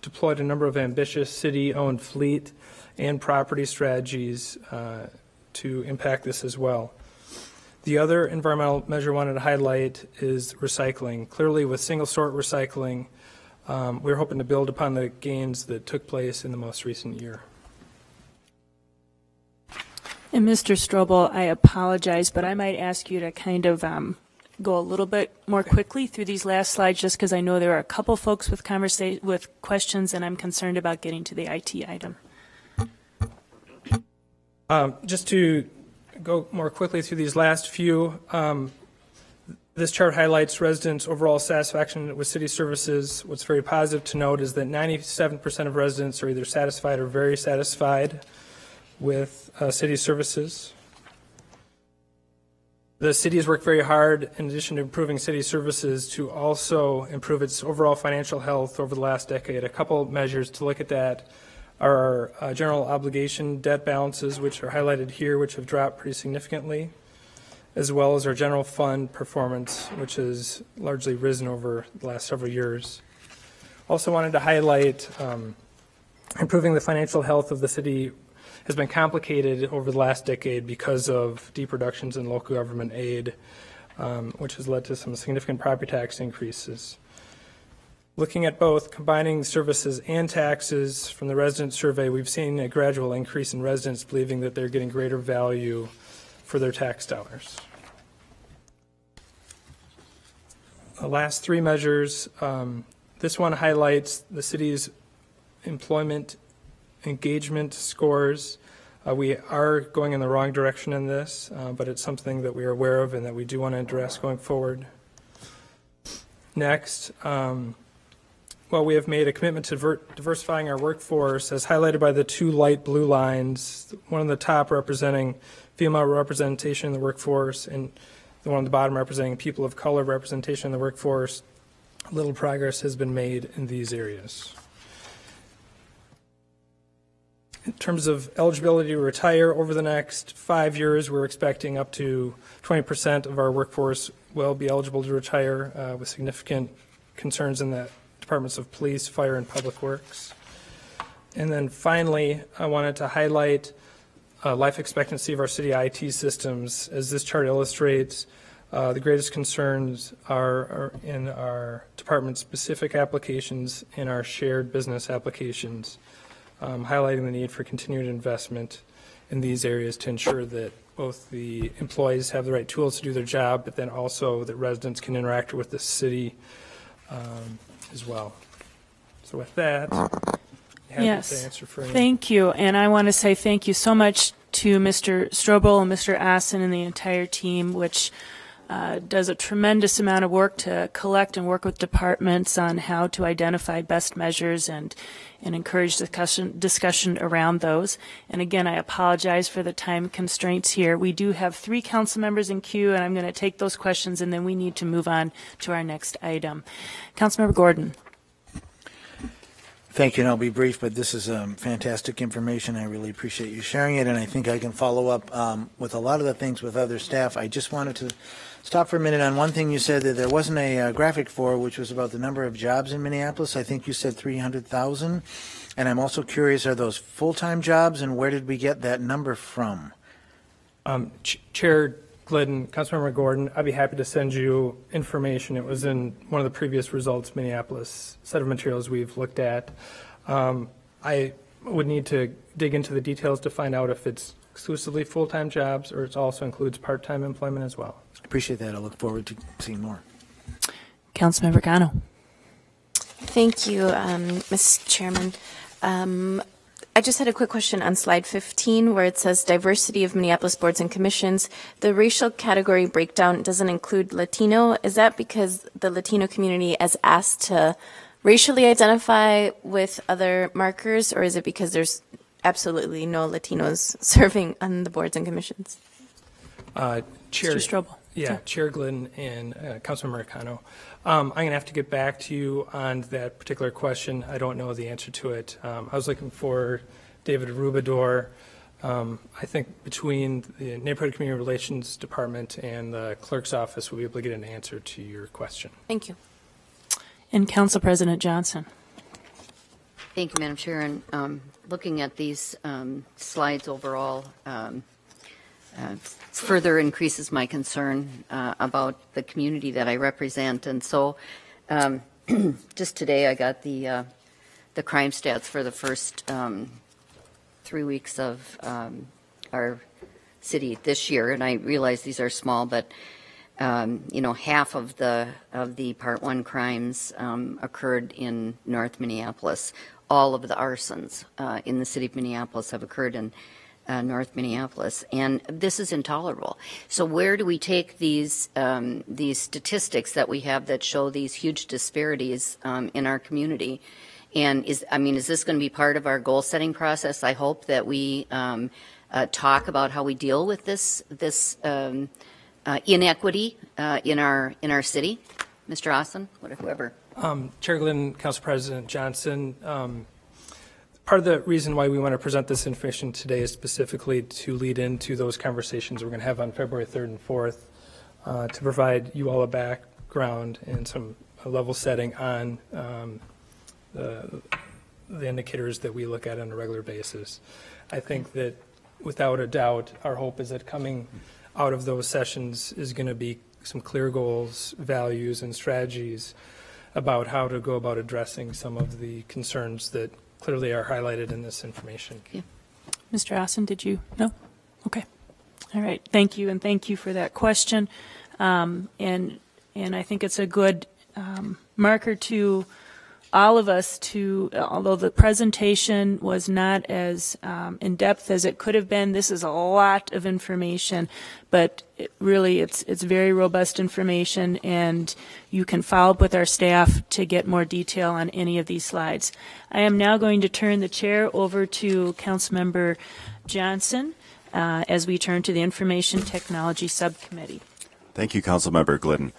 S7: deployed a number of ambitious city-owned fleet and property strategies to impact this as well. The other environmental measure I wanted to highlight is recycling. Clearly, with single-sort recycling, we're hoping to build upon the gains that took place in the most recent year.
S1: And Mr. Strobel, I apologize, but I might ask you to kind of go a little bit more quickly through these last slides, just because I know there are a couple folks with questions, and I'm concerned about getting to the IT item.
S7: Just to go more quickly through these last few, this chart highlights residents' overall satisfaction with city services. What's very positive to note is that 97% of residents are either satisfied or very satisfied with city services. The city has worked very hard, in addition to improving city services, to also improve its overall financial health over the last decade. A couple measures to look at that are our general obligation debt balances, which are highlighted here, which have dropped pretty significantly, as well as our general fund performance, which has largely risen over the last several years. Also wanted to highlight improving the financial health of the city has been complicated over the last decade because of deep reductions in local government aid, which has led to some significant property tax increases. Looking at both combining services and taxes from the resident survey, we've seen a gradual increase in residents believing that they're getting greater value for their tax dollars. The last three measures, this one highlights the city's employment engagement scores. We are going in the wrong direction in this, but it's something that we are aware of and that we do want to address going forward. Next, well, we have made a commitment to diversifying our workforce, as highlighted by the two light blue lines, one on the top representing female representation in the workforce and the one on the bottom representing people of color representation in the workforce. Little progress has been made in these areas. In terms of eligibility to retire, over the next 5 years, we're expecting up to 20% of our workforce will be eligible to retire, with significant concerns in the departments of police, fire, and public works. And then finally, I wanted to highlight life expectancy of our city IT systems. As this chart illustrates, the greatest concerns are in our department-specific applications and our shared business applications, highlighting the need for continued investment in these areas to ensure that both the employees have the right tools to do their job, but then also that residents can interact with the city as well. So with that, happy
S1: Yes,
S7: to answer for you.
S1: Thank you. And I want to say thank you so much to Mr. Strobel and Mr. Assen and the entire team, which does a tremendous amount of work to collect and work with departments on how to identify best measures and encourage discussion around those. And again, I apologize for the time constraints here. We do have 3 council members in queue, and I'm going to take those questions, and then we need to move on to our next item. Councilmember Gordon.
S4: Thank you, and I'll be brief, but this is fantastic information. I really appreciate you sharing it, and I think I can follow up with a lot of the things with other staff. I just wanted to stop for a minute on one thing you said that there wasn't a graphic for, which was about the number of jobs in Minneapolis. I think you said 300,000, and I'm also curious, are those full-time jobs, and where did we get that number from?
S7: Chair Glidden, Councilmember Gordon, I'd be happy to send you information. It was in one of the previous results Minneapolis set of materials we've looked at. I would need to dig into the details to find out if it's exclusively full-time jobs or it also includes part-time employment as well.
S4: I appreciate that. I look forward to seeing more.
S1: Councilmember Cano.
S8: Thank you, Ms. Chairman. I just had a quick question on slide 15 where it says diversity of Minneapolis boards and commissions. The racial category breakdown doesn't include Latino. Is that because the Latino community is asked to racially identify with other markers, or is it because there's absolutely no Latinos serving on the boards and commissions?
S7: Chair
S1: Mr. Strobel.
S7: Yeah,
S1: Sorry.
S7: Chair Glidden and Councilmember Marcano. I'm going to have to get back to you on that particular question. I don't know the answer to it. I was looking for David Rubador. I think between the Neighborhood Community Relations Department and the clerk's office, we'll be able to get an answer to your question.
S8: Thank you.
S1: And Council President Johnson.
S2: Thank you, Madam Chair. And looking at these slides overall, further increases my concern about the community that I represent. And so just today I got the crime stats for the first 3 weeks of our city this year, and I realize these are small, but half of the Part 1 crimes occurred in North Minneapolis. All of the arsons in the city of Minneapolis have occurred in North Minneapolis, and this is intolerable. So where do we take these statistics that we have that show these huge disparities in our community? And is this going to be part of our goal setting process? I hope that we talk about how we deal with this inequity in our city. Mr. Austin, whoever.
S7: Chair Glidden, Council President Johnson, part of the reason why we want to present this information today is specifically to lead into those conversations we're going to have on February 3rd and 4th to provide you all a background and some level setting on the indicators that we look at on a regular basis. I think that without a doubt, our hope is that coming out of those sessions is going to be some clear goals, values, and strategies about how to go about addressing some of the concerns that clearly are highlighted in this information.
S2: Okay.
S1: Mr. Austin, did you? No? Okay. All right. Thank you, and thank you for that question. And I think it's a good marker to all of us although the presentation was not as in depth as it could have been, this is a lot of information, but it's very robust information, and you can follow up with our staff to get more detail on any of these slides. I am now going to turn the chair over to Councilmember Johnson as we turn to the Information Technology Subcommittee.
S6: Thank you, Councilmember Glidden.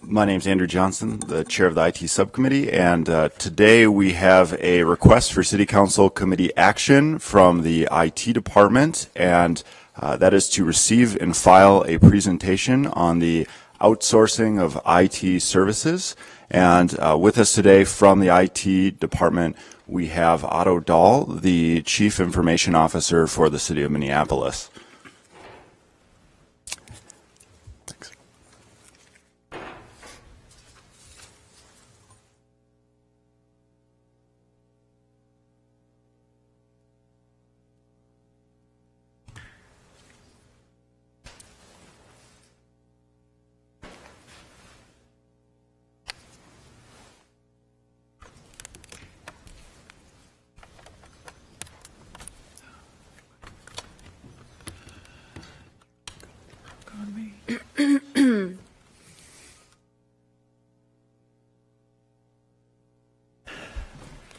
S6: My name is Andrew Johnson, the chair of the IT subcommittee, and today we have a request for City Council committee action from the IT department, and that is to receive and file a presentation on the outsourcing of IT services. And with us today from the IT department, we have Otto Dahl, the Chief Information Officer for the City of Minneapolis.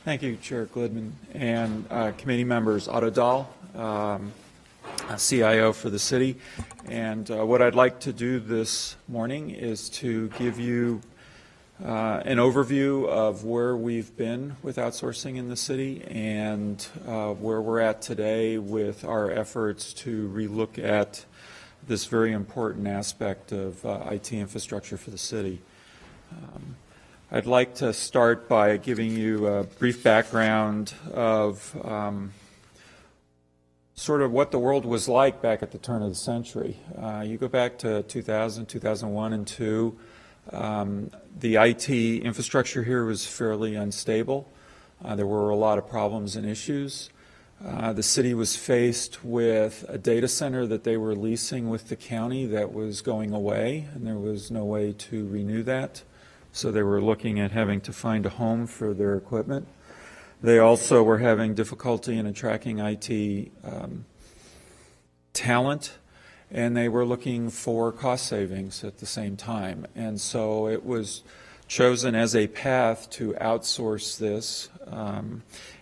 S9: Thank you, Chair Glidman and committee members. Otto Dahl, CIO for the city. And what I'd like to do this morning is to give you an overview of where we've been with outsourcing in the city and where we're at today with our efforts to relook at this very important aspect of IT infrastructure for the city. I'd like to start by giving you a brief background of sort of what the world was like back at the turn of the century. You go back to 2000, 2001, and 2002. The IT infrastructure here was fairly unstable. There were a lot of problems and issues. The city was faced with a data center that they were leasing with the county that was going away, and there was no way to renew that. So they were looking at having to find a home for their equipment. They also were having difficulty in attracting IT talent, and they were looking for cost savings at the same time. And so it was chosen as a path to outsource this.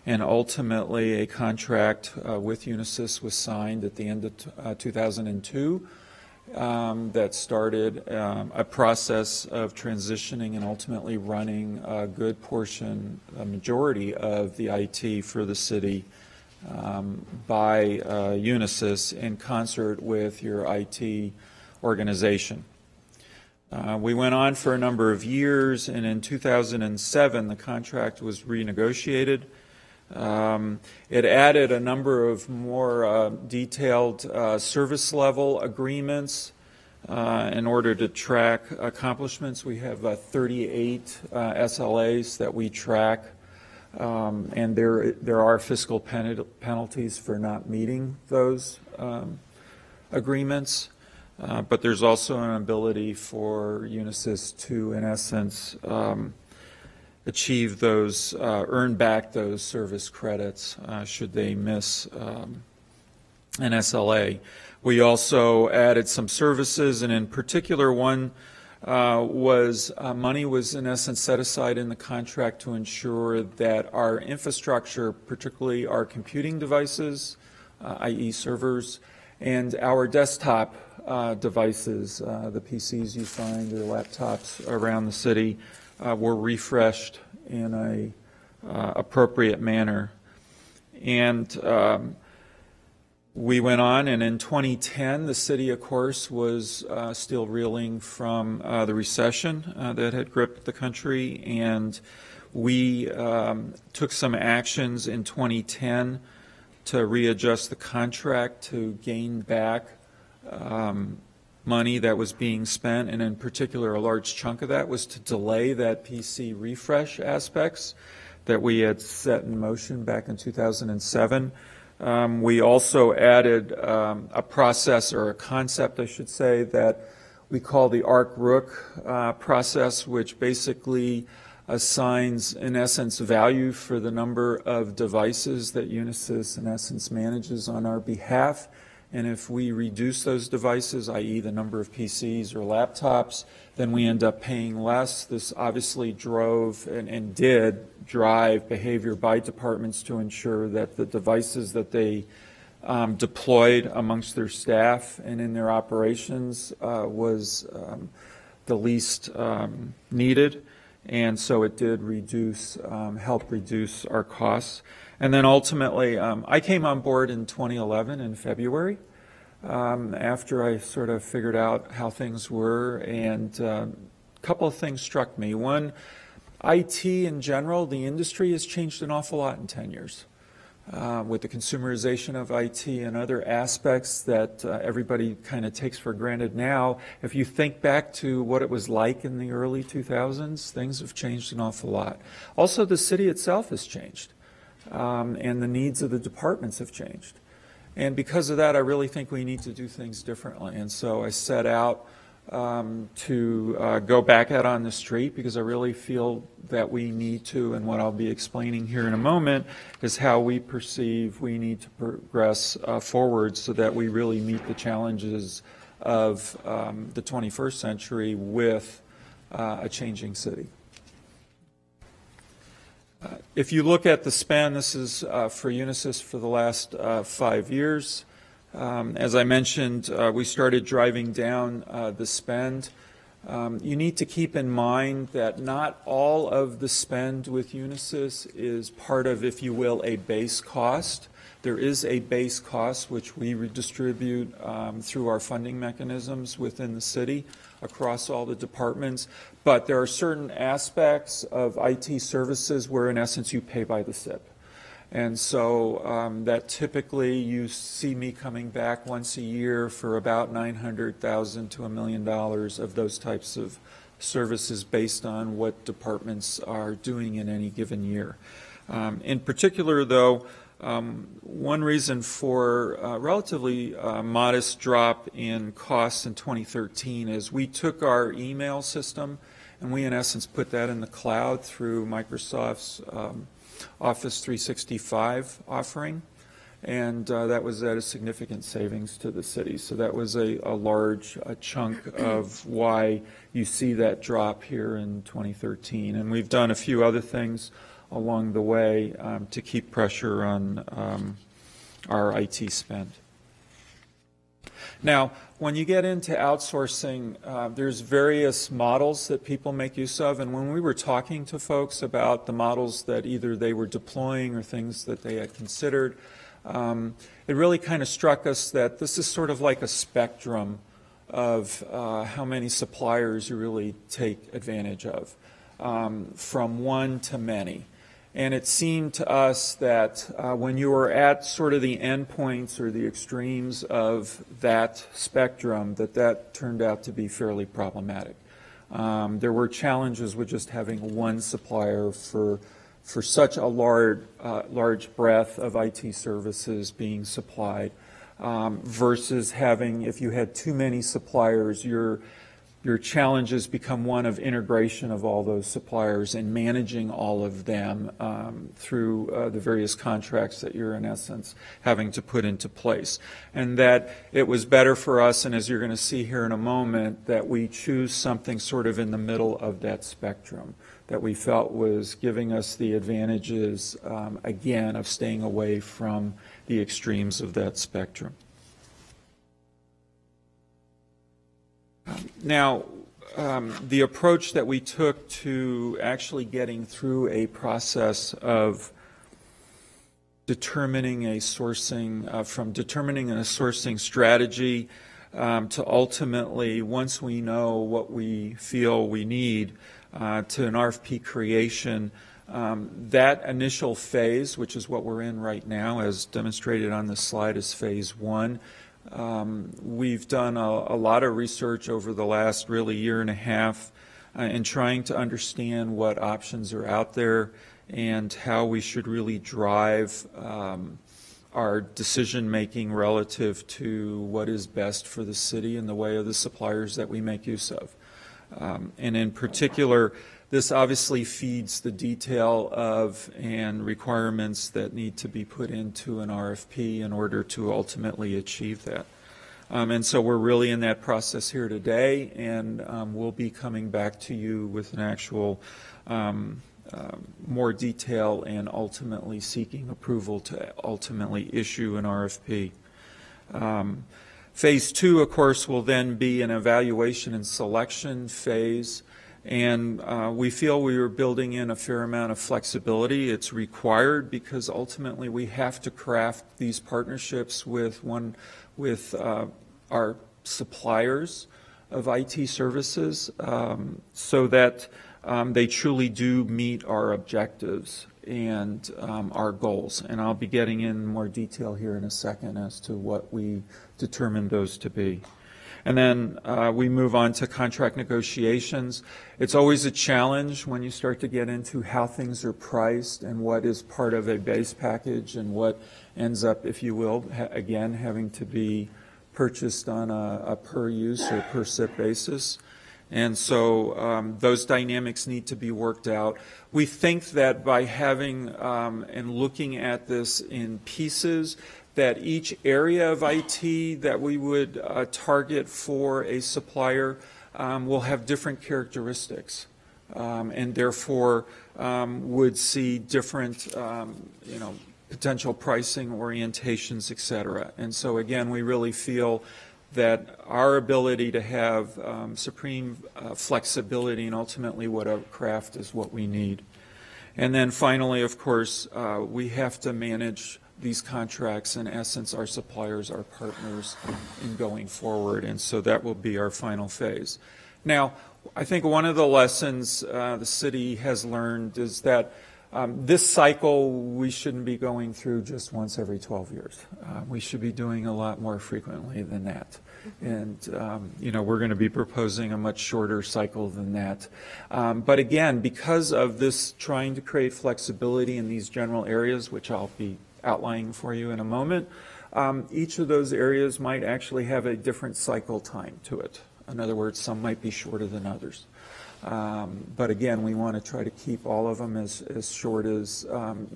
S9: And ultimately, a contract with Unisys was signed at the end of 2002 that started a process of transitioning and ultimately running a good portion, a majority of the IT for the city by Unisys in concert with your IT organization. We went on for a number of years, and in 2007 the contract was renegotiated. It added a number of more detailed service level agreements in order to track accomplishments. We have 38 SLAs that we track, and there are fiscal penalties for not meeting those agreements. But there's also an ability for Unisys to, in essence, achieve those, earn back those service credits should they miss an SLA. We also added some services, and in particular one was money was in essence set aside in the contract to ensure that our infrastructure, particularly our computing devices, i.e. servers, and our desktop devices, the PCs you find, or laptops around the city, were refreshed in a appropriate manner. And we went on, and in 2010, the city, of course, was still reeling from the recession that had gripped the country, and we took some actions in 2010 to readjust the contract to gain back money that was being spent, and in particular a large chunk of that was to delay that PC refresh aspects that we had set in motion back in 2007. We also added a process, or a concept I should say, that we call the ARC-Rook process, which basically assigns in essence value for the number of devices that Unisys in essence manages on our behalf. And if we reduce those devices, i.e. the number of PCs or laptops, then we end up paying less. This obviously drove and did drive behavior by departments to ensure that the devices that they deployed amongst their staff and in their operations was the least needed. And so it did reduce, help reduce our costs. And then ultimately, I came on board in 2011 in February after I sort of figured out how things were, and a couple of things struck me. One, IT in general, the industry has changed an awful lot in 10 years. With the consumerization of IT and other aspects that everybody kind of takes for granted now, if you think back to what it was like in the early 2000s, things have changed an awful lot. Also, the city itself has changed. And the needs of the departments have changed. And because of that, I really think we need to do things differently. And so I set out to go back out on the street, because I really feel that we need to, and what I'll be explaining here in a moment is how we perceive we need to progress forward so that we really meet the challenges of the 21st century with a changing city. If you look at the spend, this is for Unisys for the last 5 years. As I mentioned, we started driving down the spend. You need to keep in mind that not all of the spend with Unisys is part of, if you will, a base cost. There is a base cost which we redistribute through our funding mechanisms within the city across all the departments. But there are certain aspects of IT services where, in essence, you pay by the SIP. And so that typically you see me coming back once a year for about $900,000 to $1 million of those types of services based on what departments are doing in any given year. In particular, though, one reason for a relatively modest drop in costs in 2013 is we took our email system and we, in essence, put that in the cloud through Microsoft's Office 365 offering. and that was at a significant savings to the city. So that was a large chunk of why you see that drop here in 2013. And we've done a few other things along the way to keep pressure on our IT spend. Now, when you get into outsourcing, there's various models that people make use of, and when we were talking to folks about the models that either they were deploying or things that they had considered, it really kind of struck us that this is sort of like a spectrum of how many suppliers you really take advantage of, from one to many. And it seemed to us that when you were at sort of the endpoints or the extremes of that spectrum, that turned out to be fairly problematic. There were challenges with just having one supplier for such a large breadth of IT services being supplied, versus having, if you had too many suppliers, your challenges become one of integration of all those suppliers and managing all of them through the various contracts that you're in essence having to put into place. And that it was better for us, and as you're going to see here in a moment, that we choose something sort of in the middle of that spectrum that we felt was giving us the advantages, again, of staying away from the extremes of that spectrum. Now, the approach that we took to actually getting through a process of determining a sourcing, from determining a sourcing strategy to ultimately, once we know what we feel we need, to an RFP creation, that initial phase, which is what we're in right now, as demonstrated on the slide, is phase one. We've done a lot of research over the last really year and a half in trying to understand what options are out there and how we should really drive our decision making relative to what is best for the city in the way of the suppliers that we make use of. And in particular, this obviously feeds the detail of and requirements that need to be put into an RFP in order to ultimately achieve that. And so we're really in that process here today, and we'll be coming back to you with an actual more detail and ultimately seeking approval to ultimately issue an RFP. Phase two, of course, will then be an evaluation and selection phase. And we feel we are building in a fair amount of flexibility. It's required because ultimately we have to craft these partnerships with our suppliers of IT services so that they truly do meet our objectives and our goals. And I'll be getting in more detail here in a second as to what we determined those to be. And then we move on to contract negotiations. It's always a challenge when you start to get into how things are priced and what is part of a base package and what ends up, if you will, again, having to be purchased on a per use or per SIP basis. And so those dynamics need to be worked out. We think that by having and looking at this in pieces, that each area of IT that we would target for a supplier will have different characteristics and therefore would see different potential pricing orientations, et cetera. And so again, we really feel that our ability to have supreme flexibility and ultimately what our craft is what we need. And then finally, of course, we have to manage these contracts. In essence, our suppliers are partners in going forward, and so that will be our final phase. Now, I think one of the lessons the city has learned is that this cycle we shouldn't be going through just once every 12 years. We should be doing a lot more frequently than that. And, we're going to be proposing a much shorter cycle than that. But again, because of this trying to create flexibility in these general areas, which I'll be outlining for you in a moment, each of those areas might actually have a different cycle time to it. In other words, some might be shorter than others. But again, we want to try to keep all of them as short as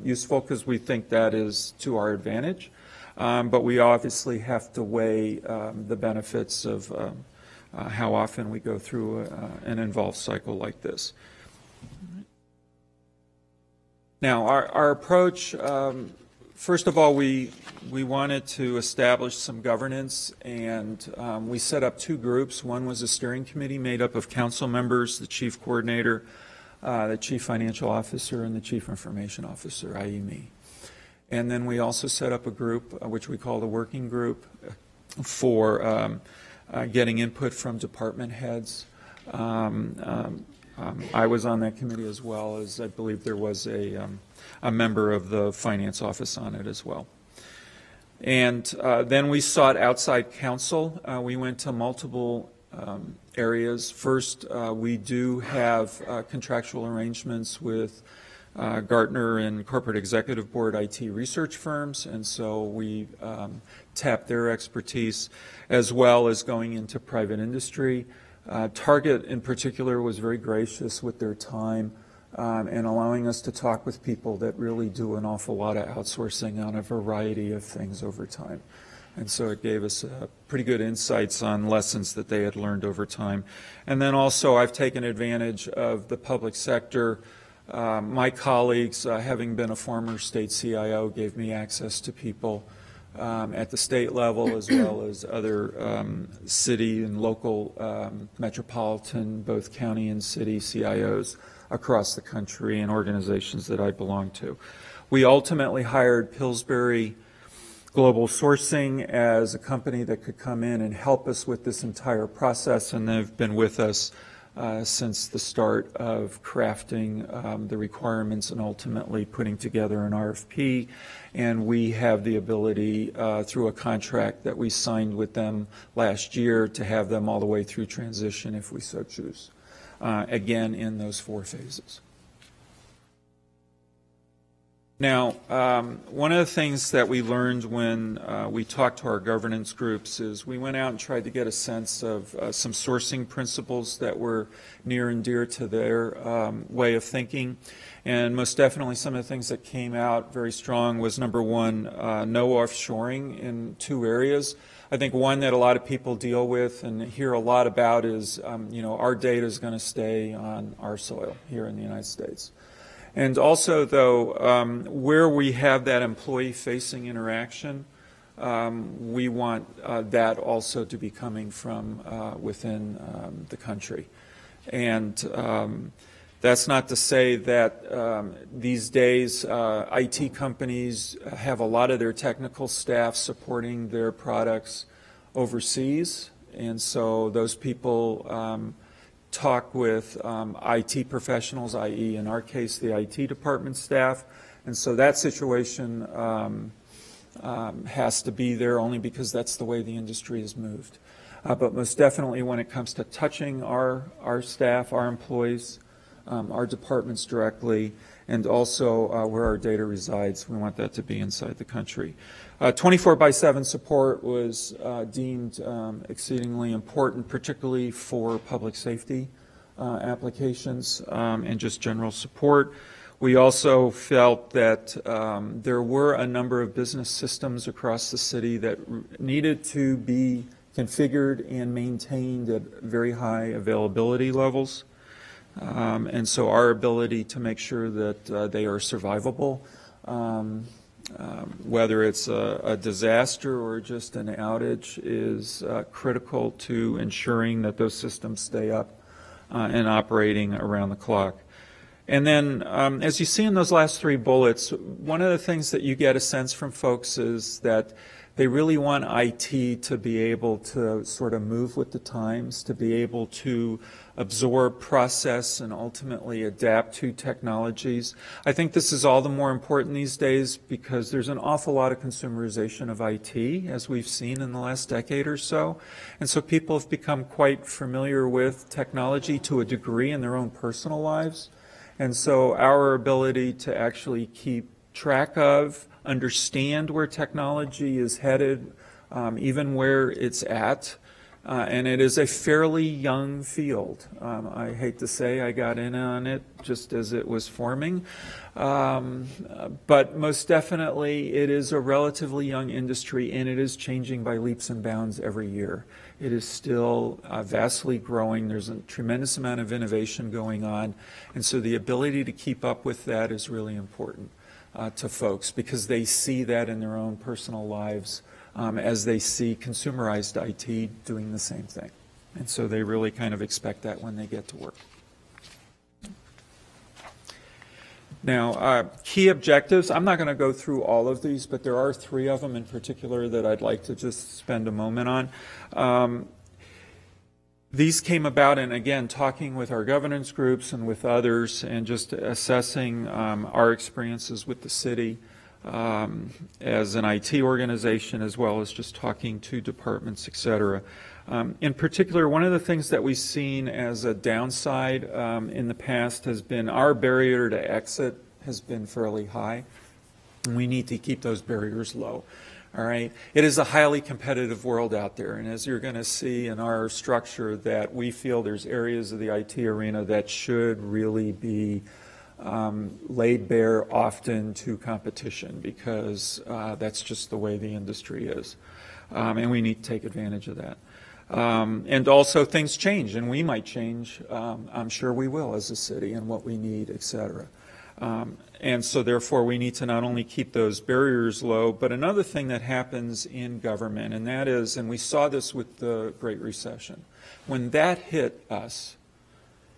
S9: useful because we think that is to our advantage. but we obviously have to weigh the benefits of how often we go through an involved cycle like this. Now, our approach, first of all, we wanted to establish some governance, and we set up two groups. One was a steering committee made up of council members, the chief coordinator, the chief financial officer, and the chief information officer, i.e. me. And then we also set up a group, which we call the working group, for getting input from department heads. I was on that committee, as well as I believe there was a member of the finance office on it as well. And then we sought outside counsel. We went to multiple areas. First, we do have contractual arrangements with Gartner and Corporate Executive Board IT research firms, and so we tapped their expertise, as well as going into private industry. Target, in particular, was very gracious with their time and allowing us to talk with people that really do an awful lot of outsourcing on a variety of things over time. And so it gave us pretty good insights on lessons that they had learned over time. And then also I've taken advantage of the public sector. My colleagues, having been a former state CIO, gave me access to people at the state level, as well as other city and local metropolitan, both county and city CIOs across the country, and organizations that I belong to. We ultimately hired Pillsbury Global Sourcing as a company that could come in and help us with this entire process, and they've been with us since the start of crafting the requirements and ultimately putting together an RFP. And we have the ability, through a contract that we signed with them last year, to have them all the way through transition if we so choose, again in those 4 phases. Now, one of the things that we learned when we talked to our governance groups is we went out and tried to get a sense of some sourcing principles that were near and dear to their way of thinking. And most definitely some of the things that came out very strong was, number one, no offshoring in 2 areas. I think one that a lot of people deal with and hear a lot about is, our data is going to stay on our soil here in the United States. And also, though, where we have that employee-facing interaction, we want that also to be coming from within the country. And that's not to say that these days IT companies have a lot of their technical staff supporting their products overseas, and so those people talk with IT professionals, i.e. in our case the IT department staff, and so that situation has to be there only because that's the way the industry has moved. But most definitely when it comes to touching our staff, our employees, our departments directly, and also where our data resides, we want that to be inside the country. 24/7 support was deemed exceedingly important, particularly for public safety applications and just general support. We also felt that there were a number of business systems across the city that needed to be configured and maintained at very high availability levels. And so our ability to make sure that they are survivable, whether it's a disaster or just an outage, is critical to ensuring that those systems stay up and operating around the clock. And then, as you see in those last 3 bullets, one of the things that you get a sense from folks is that they really want IT to be able to sort of move with the times, to be able to absorb, process, and ultimately adapt to technologies. I think this is all the more important these days because there's an awful lot of consumerization of IT, as we've seen in the last decade or so. And so people have become quite familiar with technology to a degree in their own personal lives. And so our ability to actually keep track of, understand where technology is headed, even where it's at, And it is a fairly young field. I hate to say I got in on it just as it was forming, but most definitely it is a relatively young industry, and it is changing by leaps and bounds every year. It is still vastly growing. There's a tremendous amount of innovation going on, and so the ability to keep up with that is really important to folks, because they see that in their own personal lives as they see consumerized IT doing the same thing. And so they really kind of expect that when they get to work. Now, key objectives, I'm not going to go through all of these, but there are 3 of them in particular that I'd like to just spend a moment on. These came about, and again, talking with our governance groups and with others, and just assessing our experiences with the city as an IT organization, as well as just talking to departments, et cetera. In particular, one of the things that we've seen as a downside in the past has been our barrier to exit has been fairly high. And we need to keep those barriers low. All right. It is a highly competitive world out there, and as you're going to see in our structure, that we feel there's areas of the IT arena that should really be laid bare often to competition, because that's just the way the industry is, and we need to take advantage of that. And also things change, and we might change. I'm sure we will as a city, and what we need, et cetera. And so therefore we need to not only keep those barriers low, but another thing that happens in government, and that is, and we saw this with the Great Recession, when that hit us,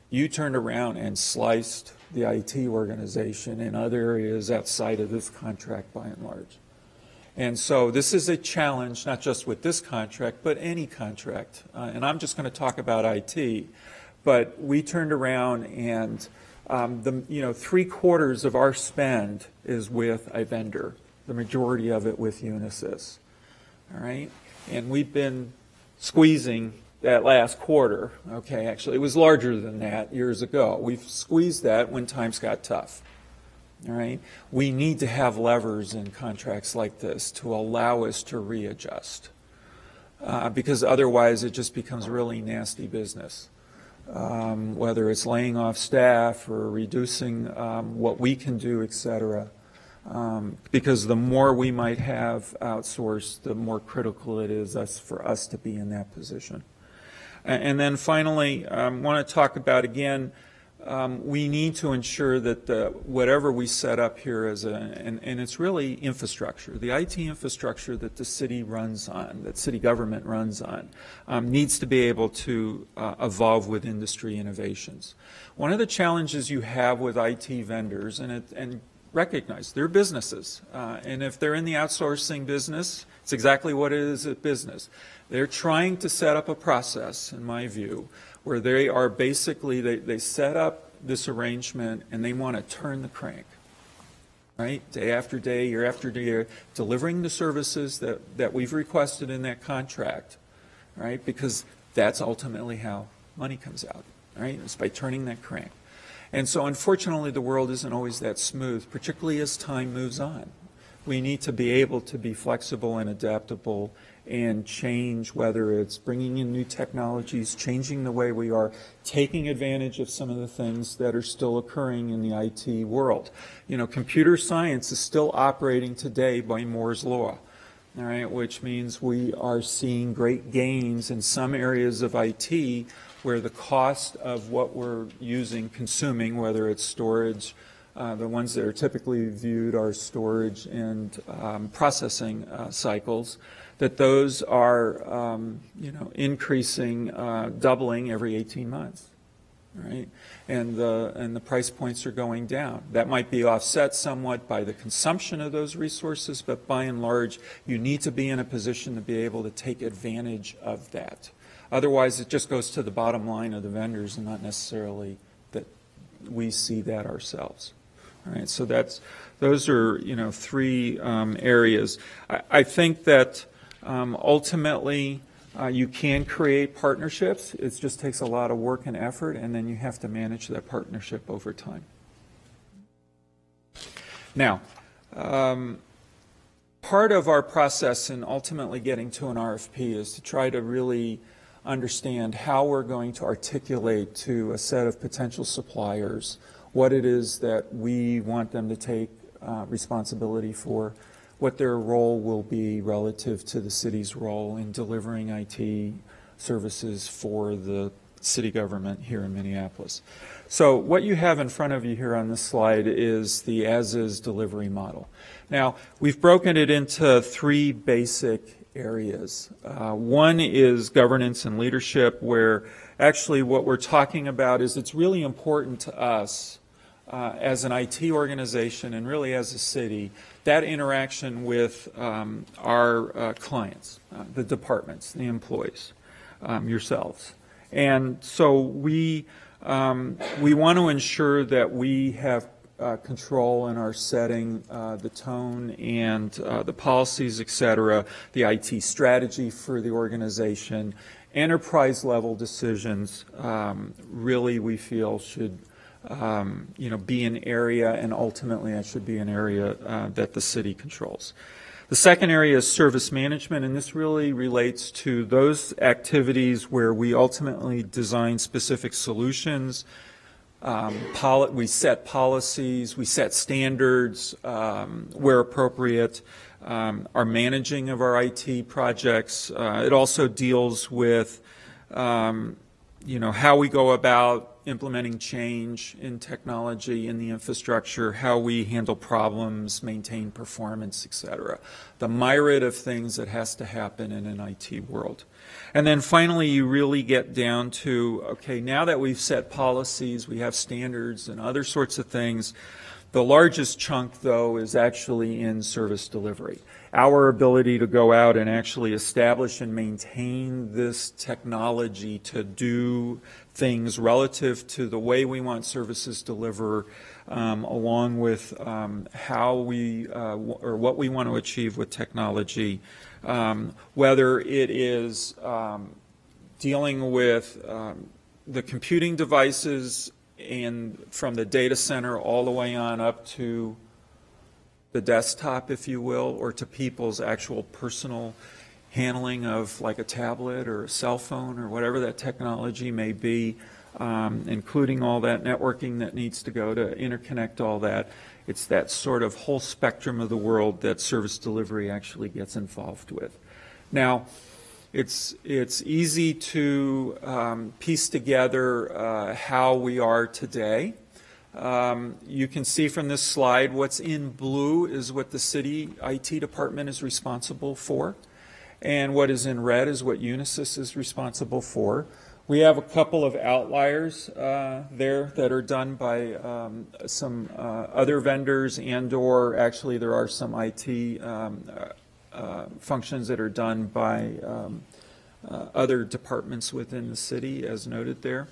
S9: you turned around and sliced the IT organization in other areas outside of this contract by and large. And so this is a challenge, not just with this contract, but any contract. And I'm just going to talk about IT, but we turned around and 3/4 of our spend is with a vendor, the majority of it with Unisys. All right? And we've been squeezing that last quarter. Okay, actually, it was larger than that years ago. We've squeezed that when times got tough. All right? We need to have levers in contracts like this to allow us to readjust, because otherwise it just becomes really nasty business. Whether it's laying off staff or reducing what we can do, et cetera. Because the more we might have outsourced, the more critical it is for us to be in that position. And then finally, I want to talk about, again, we need to ensure that whatever we set up here and it's really infrastructure, the IT infrastructure that the city runs on, that city government runs on, needs to be able to evolve with industry innovations. One of the challenges you have with IT vendors, and recognize they're businesses, and if they're in the outsourcing business, it's exactly what it is, a business. They're trying to set up a process, in my view, where they are basically, they set up this arrangement and they want to turn the crank, right? Day after day, year after year, delivering the services that we've requested in that contract, right? Because that's ultimately how money comes out, right? It's by turning that crank. And so unfortunately the world isn't always that smooth, particularly as time moves on. We need to be able to be flexible and adaptable and change, whether it's bringing in new technologies, changing the way we are, taking advantage of some of the things that are still occurring in the IT world. You know, computer science is still operating today by Moore's Law, all right, which means we are seeing great gains in some areas of IT where the cost of what we're consuming, whether it's storage, the ones that are typically viewed are storage and processing cycles, that those are, increasing, doubling every 18 months, right? And the price points are going down. That might be offset somewhat by the consumption of those resources, but by and large, you need to be in a position to be able to take advantage of that. Otherwise, it just goes to the bottom line of the vendors and not necessarily that we see that ourselves. All right, so those are, 3 areas. I think that ultimately you can create partnerships. It just takes a lot of work and effort, and then you have to manage that partnership over time. Now, part of our process in ultimately getting to an RFP is to try to really understand how we're going to articulate to a set of potential suppliers what it is that we want them to take responsibility for, what their role will be relative to the city's role in delivering IT services for the city government here in Minneapolis. So what you have in front of you here on this slide is the as-is delivery model. Now, we've broken it into three basic areas. One is governance and leadership, where actually what we're talking about is it's really important to us as an IT organization and really as a city, that interaction with our clients, the departments, the employees, yourselves. And so we want to ensure that we have control and are setting the tone and the policies, et cetera, the IT strategy for the organization. Enterprise level decisions really we feel should be an area, and ultimately that should be an area that the city controls. The second area is service management, and this really relates to those activities where we ultimately design specific solutions. We set policies, we set standards where appropriate, our managing of our IT projects. It also deals with how we go about implementing change in technology, in the infrastructure, how we handle problems, maintain performance, et cetera. The myriad of things that has to happen in an IT world. And then finally, you really get down to, okay, now that we've set policies, we have standards and other sorts of things, the largest chunk, though, is actually in service delivery. Our ability to go out and actually establish and maintain this technology to do things relative to the way we want services delivered, along with how we or what we want to achieve with technology, whether it is dealing with the computing devices and from the data center all the way on up to the desktop, if you will, or to people's actual personal handling of like a tablet or a cell phone or whatever that technology may be, including all that networking that needs to go to interconnect all that. It's that sort of whole spectrum of the world that service delivery actually gets involved with. Now, it's easy to piece together how we are today. You can see from this slide what's in blue is what the city IT department is responsible for, and what is in red is what Unisys is responsible for. We have a couple of outliers there that are done by some other vendors, and or actually there are some IT functions that are done by other departments within the city, as noted there.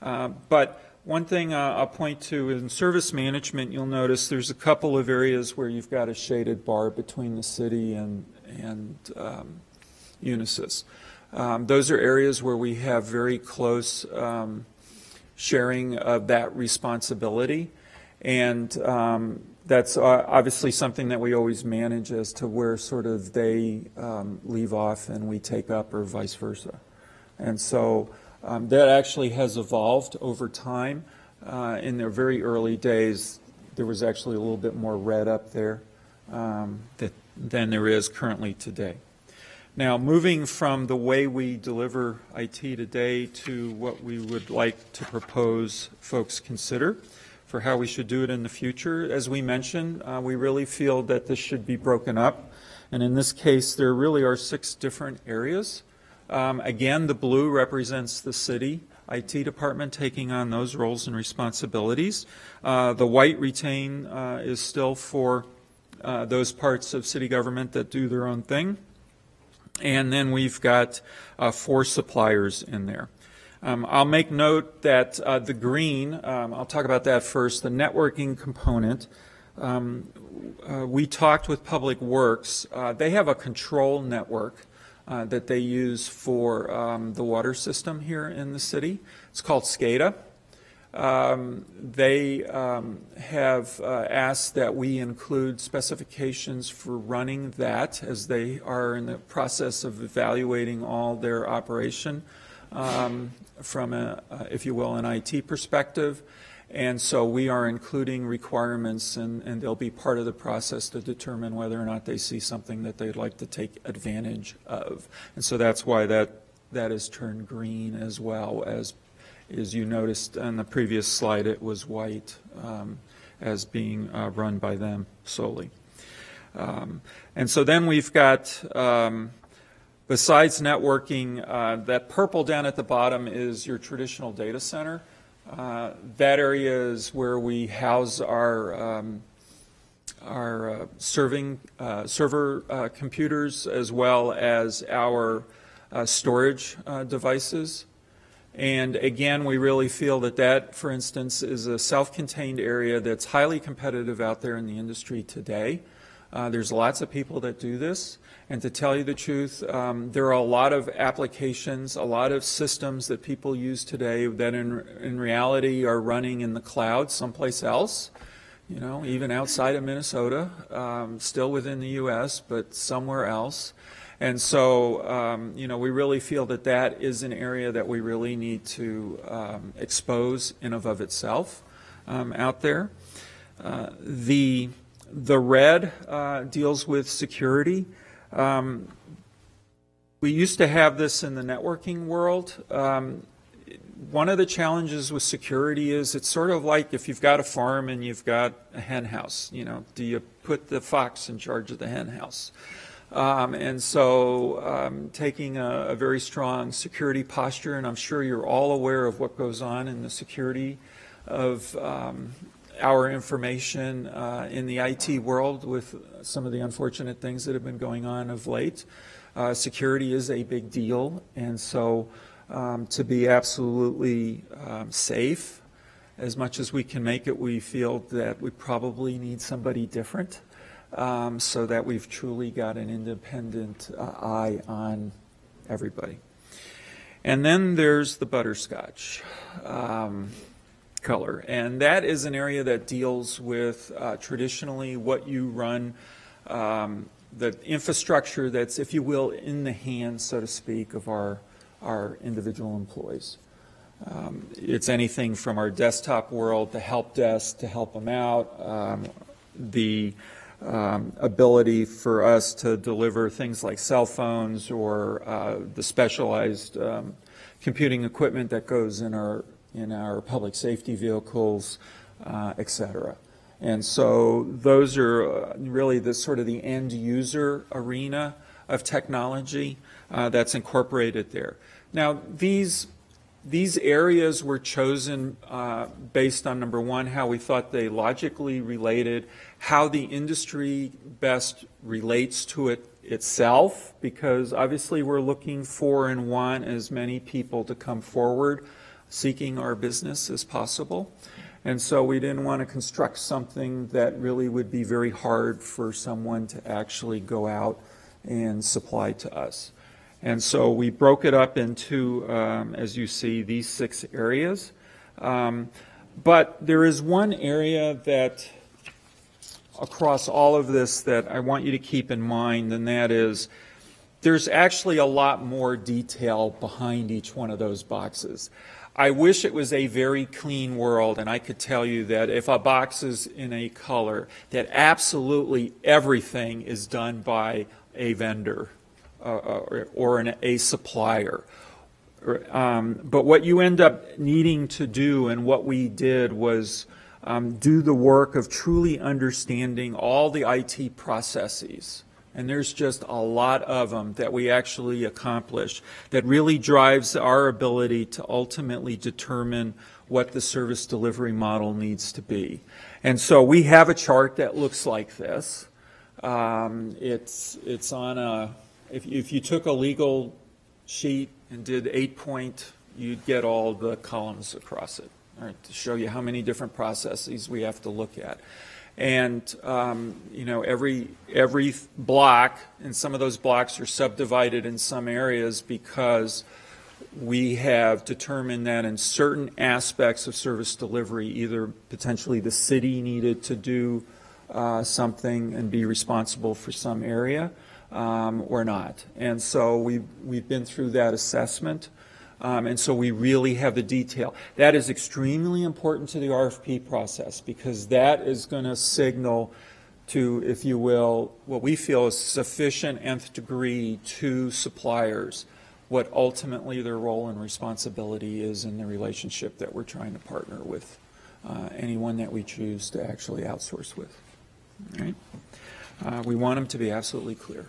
S9: But one thing I'll point to in service management, you'll notice there's a couple of areas where you've got a shaded bar between the city and Unisys. Those are areas where we have very close sharing of that responsibility, and that's obviously something that we always manage as to where sort of they leave off and we take up, or vice versa. And so that actually has evolved over time. In their very early days, there was actually a little bit more red up there than there is currently today. Now, moving from the way we deliver IT today to what we would like to propose folks consider for how we should do it in the future. As we mentioned, we really feel that this should be broken up. And in this case, there really are 6 different areas. Again, the blue represents the city IT department taking on those roles and responsibilities. The white retain is still for those parts of city government that do their own thing. And then we've got 4 suppliers in there. I'll make note that the green, I'll talk about that first, the networking component. We talked with Public Works. They have a control network that they use for the water system here in the city. It's called SCADA. They have asked that we include specifications for running that, as they are in the process of evaluating all their operation from a, if you will, an IT perspective. And so we are including requirements, and they'll be part of the process to determine whether or not they see something that they'd like to take advantage of. And so that's why that is turned green, as well as you noticed on the previous slide, it was white as being run by them solely. And so then we've got, besides networking, that purple down at the bottom is your traditional data center. That area is where we house our server computers, as well as our storage devices. And again, we really feel that, for instance, is a self-contained area that's highly competitive out there in the industry today. There's lots of people that do this. And to tell you the truth, there are a lot of applications, a lot of systems that people use today that in reality are running in the cloud someplace else, you know, even outside of Minnesota, still within the U.S., but somewhere else. And so, you know, we really feel that that is an area that we really need to expose in and of itself out there. The red deals with security. We used to have this in the networking world. One of the challenges with security is it's sort of like if you've got a farm and you've got a hen house. You know, do you put the fox in charge of the hen house? And so taking a very strong security posture, and I'm sure you're all aware of what goes on in the security of our information in the IT world with some of the unfortunate things that have been going on of late. Security is a big deal, and so to be absolutely safe, as much as we can make it, we feel that we probably need somebody different. So that we've truly got an independent eye on everybody. And then there's the butterscotch color. And that is an area that deals with traditionally what you run, the infrastructure that's, if you will, in the hands, so to speak, of our individual employees. It's anything from our desktop world, the help desk to help them out, the ability for us to deliver things like cell phones or the specialized computing equipment that goes in our public safety vehicles, et cetera. And so those are really the sort of the end user arena of technology that's incorporated there. Now these areas were chosen based on, number one, how we thought they logically related, how the industry best relates to it itself, because obviously we're looking for and want as many people to come forward seeking our business as possible. And so we didn't want to construct something that really would be very hard for someone to actually go out and supply to us. And so we broke it up into, as you see, these 6 areas. But there is one area that across all of this that I want you to keep in mind, and that is there's actually a lot more detail behind each one of those boxes. I wish it was a very clean world and I could tell you that if a box is in a color, that absolutely everything is done by a vendor or a supplier. But what you end up needing to do, and what we did, was do the work of truly understanding all the IT processes. And there's just a lot of them that we actually accomplish that really drives our ability to ultimately determine what the service delivery model needs to be. And so we have a chart that looks like this. It's on a, if you took a legal sheet and did 8-point, you'd get all the columns across it, all right, to show you how many different processes we have to look at. And you know, every block, and some of those blocks are subdivided in some areas because we have determined that in certain aspects of service delivery, either potentially the city needed to do something and be responsible for some area or not. And so we've been through that assessment. And so we really have the detail. That is extremely important to the RFP process because that is going to signal to, if you will, what we feel is sufficient nth degree to suppliers, what ultimately their role and responsibility is in the relationship that we're trying to partner with anyone that we choose to actually outsource with. All right? We want them to be absolutely clear.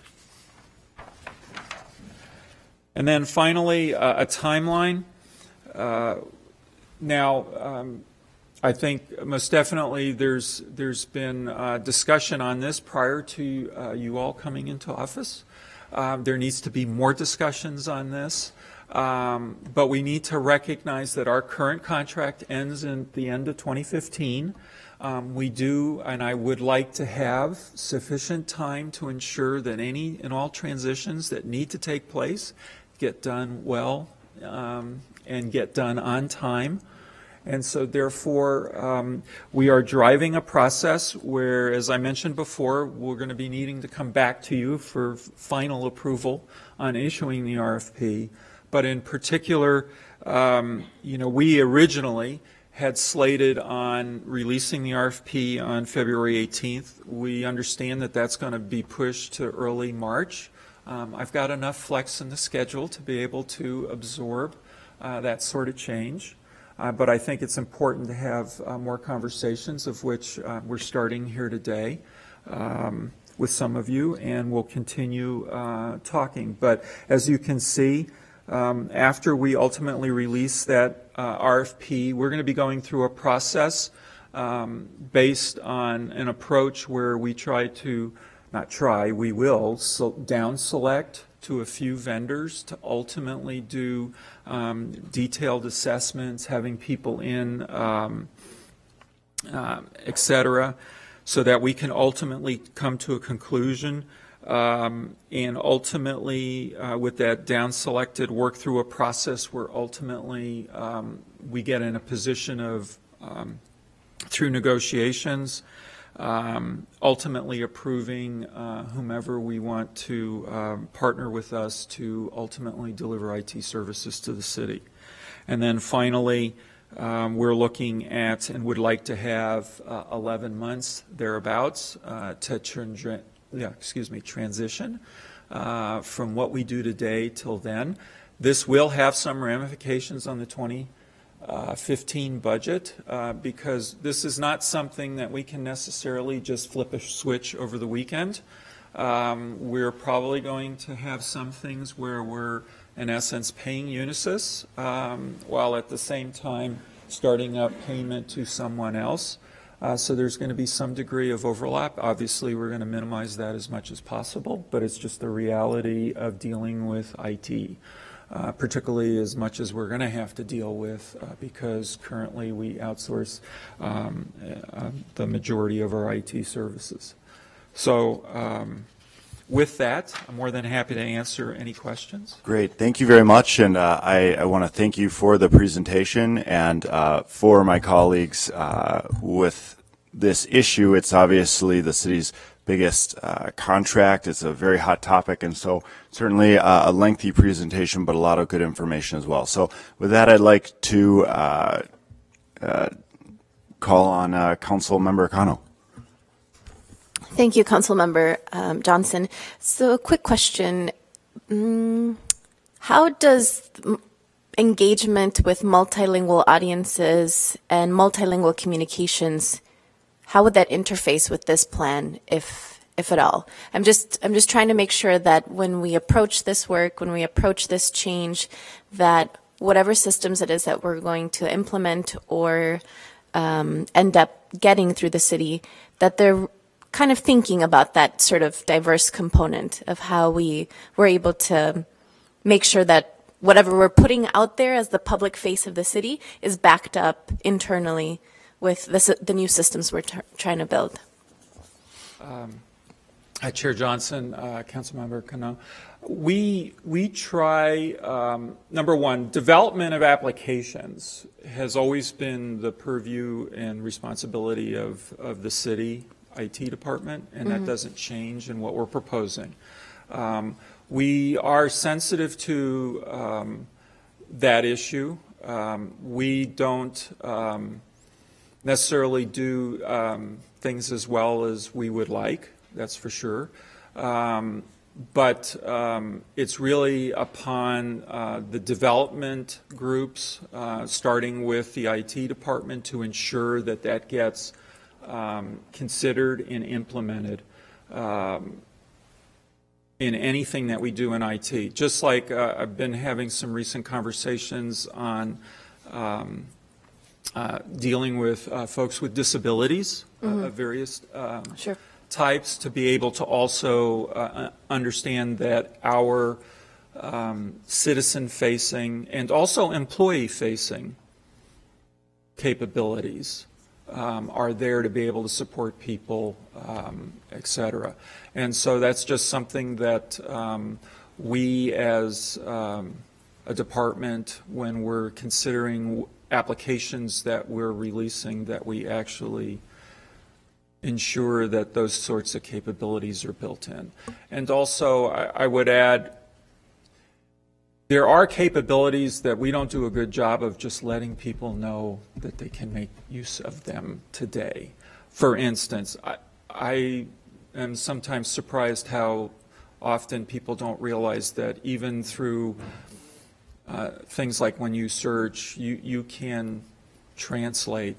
S9: And then finally, a timeline. Now, I think most definitely there's been discussion on this prior to you all coming into office. There needs to be more discussions on this, but we need to recognize that our current contract ends at the end of 2015. We do, and I would like to have sufficient time to ensure that any and all transitions that need to take place get done well and get done on time. And so therefore, we are driving a process where, as I mentioned before, we're going to be needing to come back to you for final approval on issuing the RFP. But in particular, we originally had slated on releasing the RFP on February 18th. We understand that that's going to be pushed to early March. I've got enough flex in the schedule to be able to absorb that sort of change. But I think it's important to have more conversations, of which we're starting here today with some of you, and we'll continue talking. But as you can see, after we ultimately release that RFP, we're going to be going through a process based on an approach where we we will down select to a few vendors to ultimately do detailed assessments, having people in, et cetera, so that we can ultimately come to a conclusion. And ultimately, with that down selected, work through a process where ultimately we get in a position of, through negotiations, ultimately approving whomever we want to partner with us to ultimately deliver IT services to the city. And then finally, we're looking at and would like to have 11 months thereabouts to transition from what we do today till then. This will have some ramifications on the 2015 budget because this is not something that we can necessarily just flip a switch over the weekend. We're probably going to have some things where we're, in essence, paying Unisys while at the same time starting up payment to someone else. So there's going to be some degree of overlap. Obviously, we're going to minimize that as much as possible, but it's just the reality of dealing with IT. Particularly as much as we're going to have to deal with because currently we outsource the majority of our IT services. So with that, I'm more than happy to answer any questions.
S6: Great. Thank you very much. And I want to thank you for the presentation and for my colleagues with this issue. It's obviously the city's biggest contract. It's a very hot topic, and so certainly a lengthy presentation, but a lot of good information as well. So with that, I'd like to call on Council Member Cano.
S8: Thank you, Council Member Johnson. So a quick question. How does engagement with multilingual audiences and multilingual communications, how would that interface with this plan, if at all? I'm just trying to make sure that when we approach this work, when we approach this change, that whatever systems it is that we're going to implement or end up getting through the city, that they're kind of thinking about that sort of diverse component of how we were able to make sure that whatever we're putting out there as the public face of the city is backed up internally with the new systems we're trying to build.
S9: Chair Johnson, Councilmember Cano, we try, number one, development of applications has always been the purview and responsibility of the city IT department, and that doesn't change in what we're proposing. We are sensitive to that issue. We don't necessarily do things as well as we would like, that's for sure. But it's really upon the development groups, starting with the IT department, to ensure that that gets considered and implemented in anything that we do in IT. Just like I've been having some recent conversations on dealing with folks with disabilities of various types, to be able to also understand that our citizen-facing and also employee-facing capabilities are there to be able to support people, et cetera. And so that's just something that we as a department, when we're considering applications that we're releasing, that we actually ensure that those sorts of capabilities are built in. And also, I would add, there are capabilities that we don't do a good job of just letting people know that they can make use of them today. For instance, I am sometimes surprised how often people don't realize that even through things like when you search, you can translate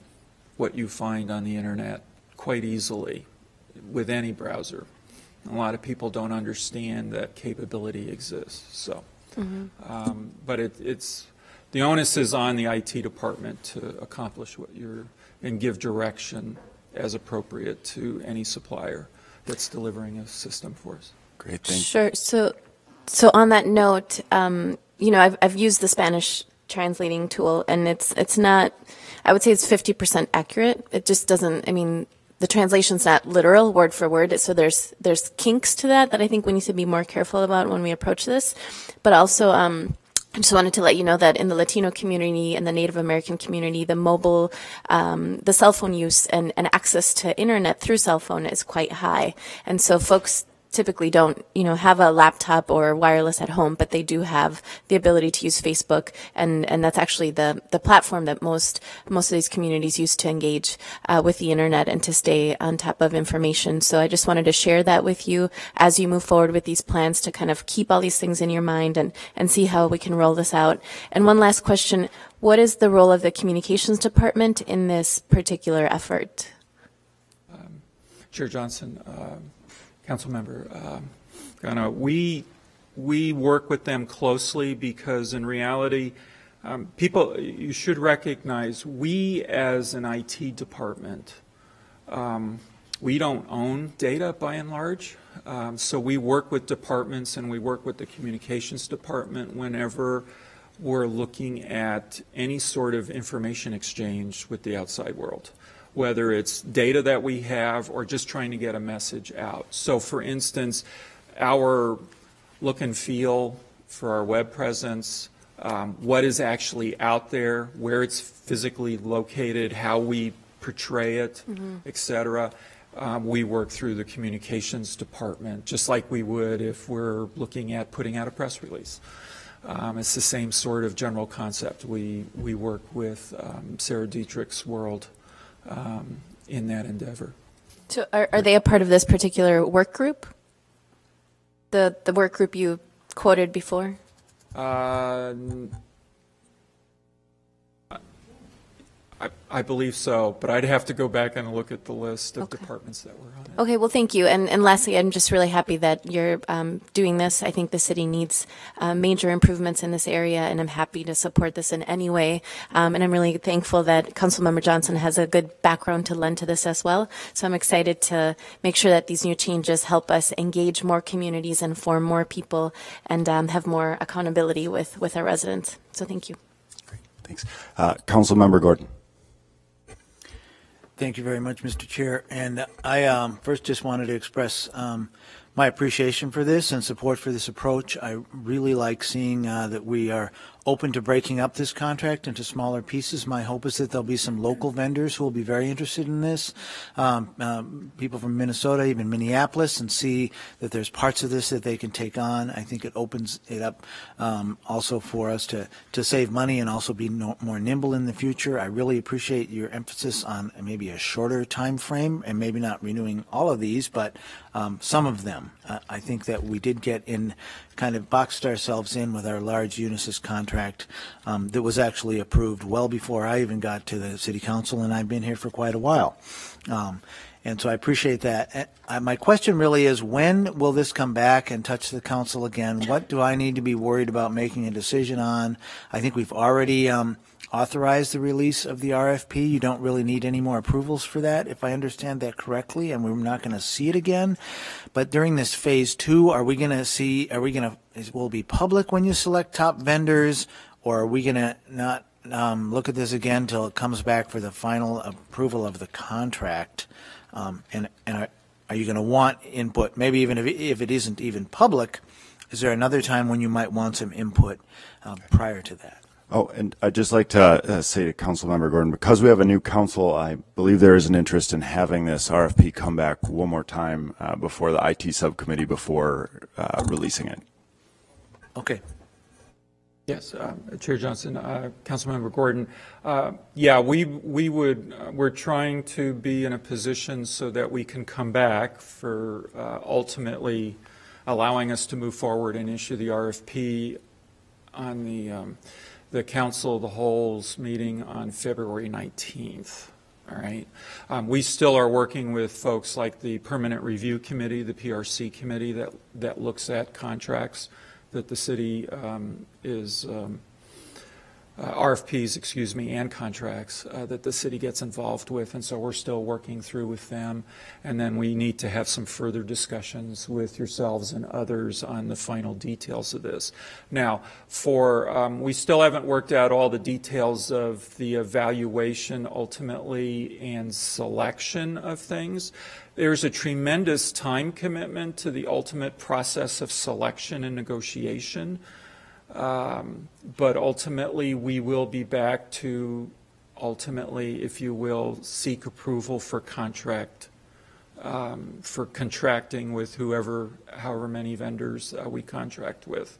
S9: what you find on the internet quite easily with any browser. A lot of people don't understand that capability exists. So. But it's the onus is on the IT department to accomplish what and give direction as appropriate to any supplier that's delivering a system for us.
S6: Great, thank you.
S8: Sure. So on that note, you know, I've used the Spanish translating tool, and it's not, I would say it's 50% accurate. It just doesn't, I mean, the translation's not literal word for word, so there's kinks to that I think we need to be more careful about when we approach this. But also, I just wanted to let you know that in the Latino community and the Native American community, the mobile, the cell phone use and access to internet through cell phone is quite high. And so folks typically don't, you know, have a laptop or wireless at home, but they do have the ability to use Facebook, and that's actually the platform that most of these communities use to engage with the internet and to stay on top of information. So I just wanted to share that with you as you move forward with these plans, to kind of keep all these things in your mind and see how we can roll this out. And one last question: what is the role of the communications department in this particular effort?
S9: Chair Johnson, Councilmember Cano, we work with them closely because in reality, people, you should recognize, we as an IT department, we don't own data by and large. So we work with departments and we work with the communications department whenever we're looking at any sort of information exchange with the outside world, whether it's data that we have or just trying to get a message out. So for instance, our look and feel for our web presence, what is actually out there, where it's physically located, how we portray it, et cetera. We work through the communications department, just like we would if we're looking at putting out a press release. It's the same sort of general concept. We work with Sarah Dietrich's world in that endeavor.
S8: So are they a part of this particular work group? The work group you quoted before?
S9: I believe so, but I'd have to go back and look at the list of departments that were on it.
S8: Okay, well, thank you. And lastly, I'm just really happy that you're doing this. I think the city needs major improvements in this area, and I'm happy to support this in any way. And I'm really thankful that Councilmember Johnson has a good background to lend to this as well. So I'm excited to make sure that these new changes help us engage more communities, inform more people, and have more accountability with our residents. So thank you.
S6: Great, thanks. Councilmember Gordon.
S4: Thank you very much, Mr. Chair. And I first just wanted to express my appreciation for this and support for this approach. I really like seeing that we are open to breaking up this contract into smaller pieces. My hope is that there'll be some local vendors who will be very interested in this, people from Minnesota, even Minneapolis, and see that there's parts of this that they can take on. I think it opens it up also for us to save money and also be more nimble in the future. I really appreciate your emphasis on maybe a shorter time frame and maybe not renewing all of these, but some of them. I think that we did get in, kind of boxed ourselves in with our large Unisys contract that was actually approved well before I even got to the City Council, and I've been here for quite a while. And so I appreciate that. My question really is, when will this come back and touch the council again? What do I need to be worried about making a decision on? I think we've already authorized the release of the RFP. You don't really need any more approvals for that, if I understand that correctly, and we're not going to see it again. But during this phase 2, will it be public when you select top vendors, or are we going to not look at this again until it comes back for the final approval of the contract? And are you going to want input, maybe even if it isn't even public? Is there another time when you might want some input prior to that?
S6: Oh, and I'd just like to say to Councilmember Gordon, because we have a new council, I believe there is an interest in having this RFP come back one more time before the IT subcommittee before releasing it.
S4: Okay.
S9: Yes, Chair Johnson, Councilmember Gordon. Yeah, we're trying to be in a position so that we can come back for ultimately allowing us to move forward and issue the RFP on the Council of the Whole's meeting on February 19th. All right. We still are working with folks like the Permanent Review Committee, the PRC committee that looks at contracts that the city RFPs, excuse me, and contracts that the city gets involved with, and so we're still working through with them. And then we need to have some further discussions with yourselves and others on the final details of this. Now, we still haven't worked out all the details of the evaluation ultimately and selection of things. There's a tremendous time commitment to the ultimate process of selection and negotiation. But ultimately, we will be back to if you will, seek approval for contracting with however many vendors we contract with,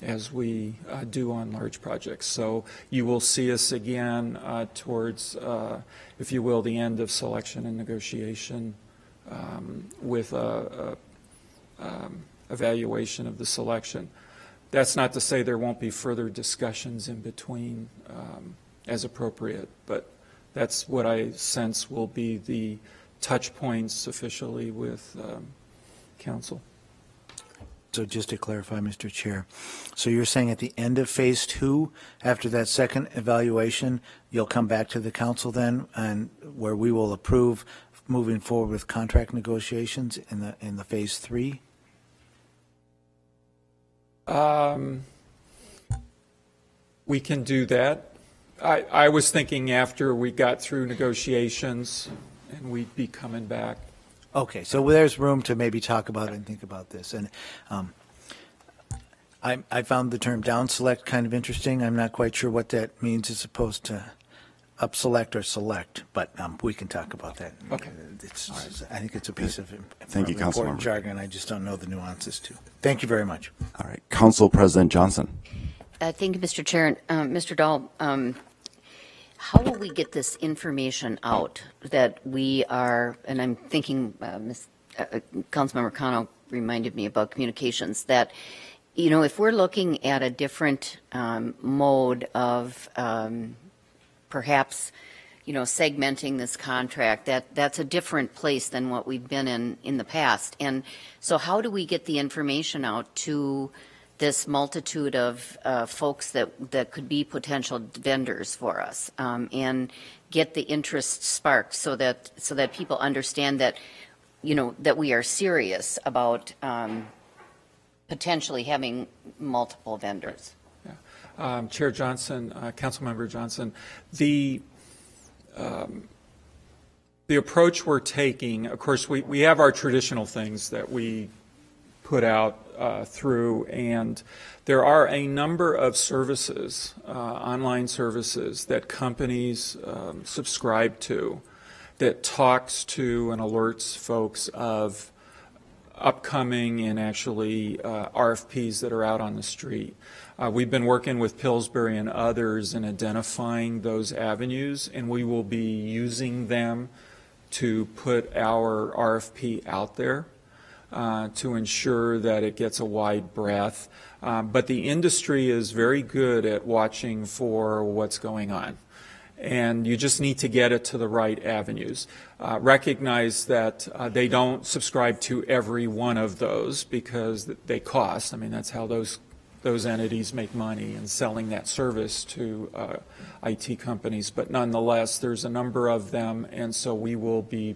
S9: as we do on large projects. So you will see us again towards, if you will, the end of selection and negotiation with evaluation of the selection. That's not to say there won't be further discussions in between as appropriate, but that's what I sense will be the touch points officially with council.
S4: So just to clarify, Mr. Chair, so you're saying at the end of phase 2, after that second evaluation, you'll come back to the council then, and where we will approve moving forward with contract negotiations in the phase 3?
S9: We can do that. I was thinking after we got through negotiations and we'd be coming back.
S4: Okay, so there's room to maybe talk about it and think about this. And I found the term down select kind of interesting. I'm not quite sure what that means as opposed to up select or select, but we can talk about that. Okay. I think it's a piece of important jargon. I just don't know the nuances too. Thank you very much.
S6: All right, Council President Johnson.
S2: Thank you, Mr. Chair. Mr. Dahl, how will we get this information out that we are, and I'm thinking Councilmember Cano reminded me about communications, that, you know, if we're looking at a different mode of perhaps, you know, segmenting this contract, that's a different place than what we've been in the past. And so how do we get the information out to this multitude of folks that could be potential vendors for us, and get the interest sparked so that people understand that, you know, that we are serious about potentially having multiple vendors?
S9: Yeah. Chair Johnson, Councilmember Johnson, the the approach we're taking, of course, we have our traditional things that we put out through, and there are a number of services, online services, that companies subscribe to that talks to and alerts folks of upcoming and actually RFPs that are out on the street. We've been working with Pillsbury and others in identifying those avenues, and we will be using them to put our RFP out there to ensure that it gets a wide breadth. But the industry is very good at watching for what's going on. And you just need to get it to the right avenues. Recognize that they don't subscribe to every one of those because they cost. I mean, that's how those entities make money in selling that service to IT companies. But nonetheless, there's a number of them, and so we will be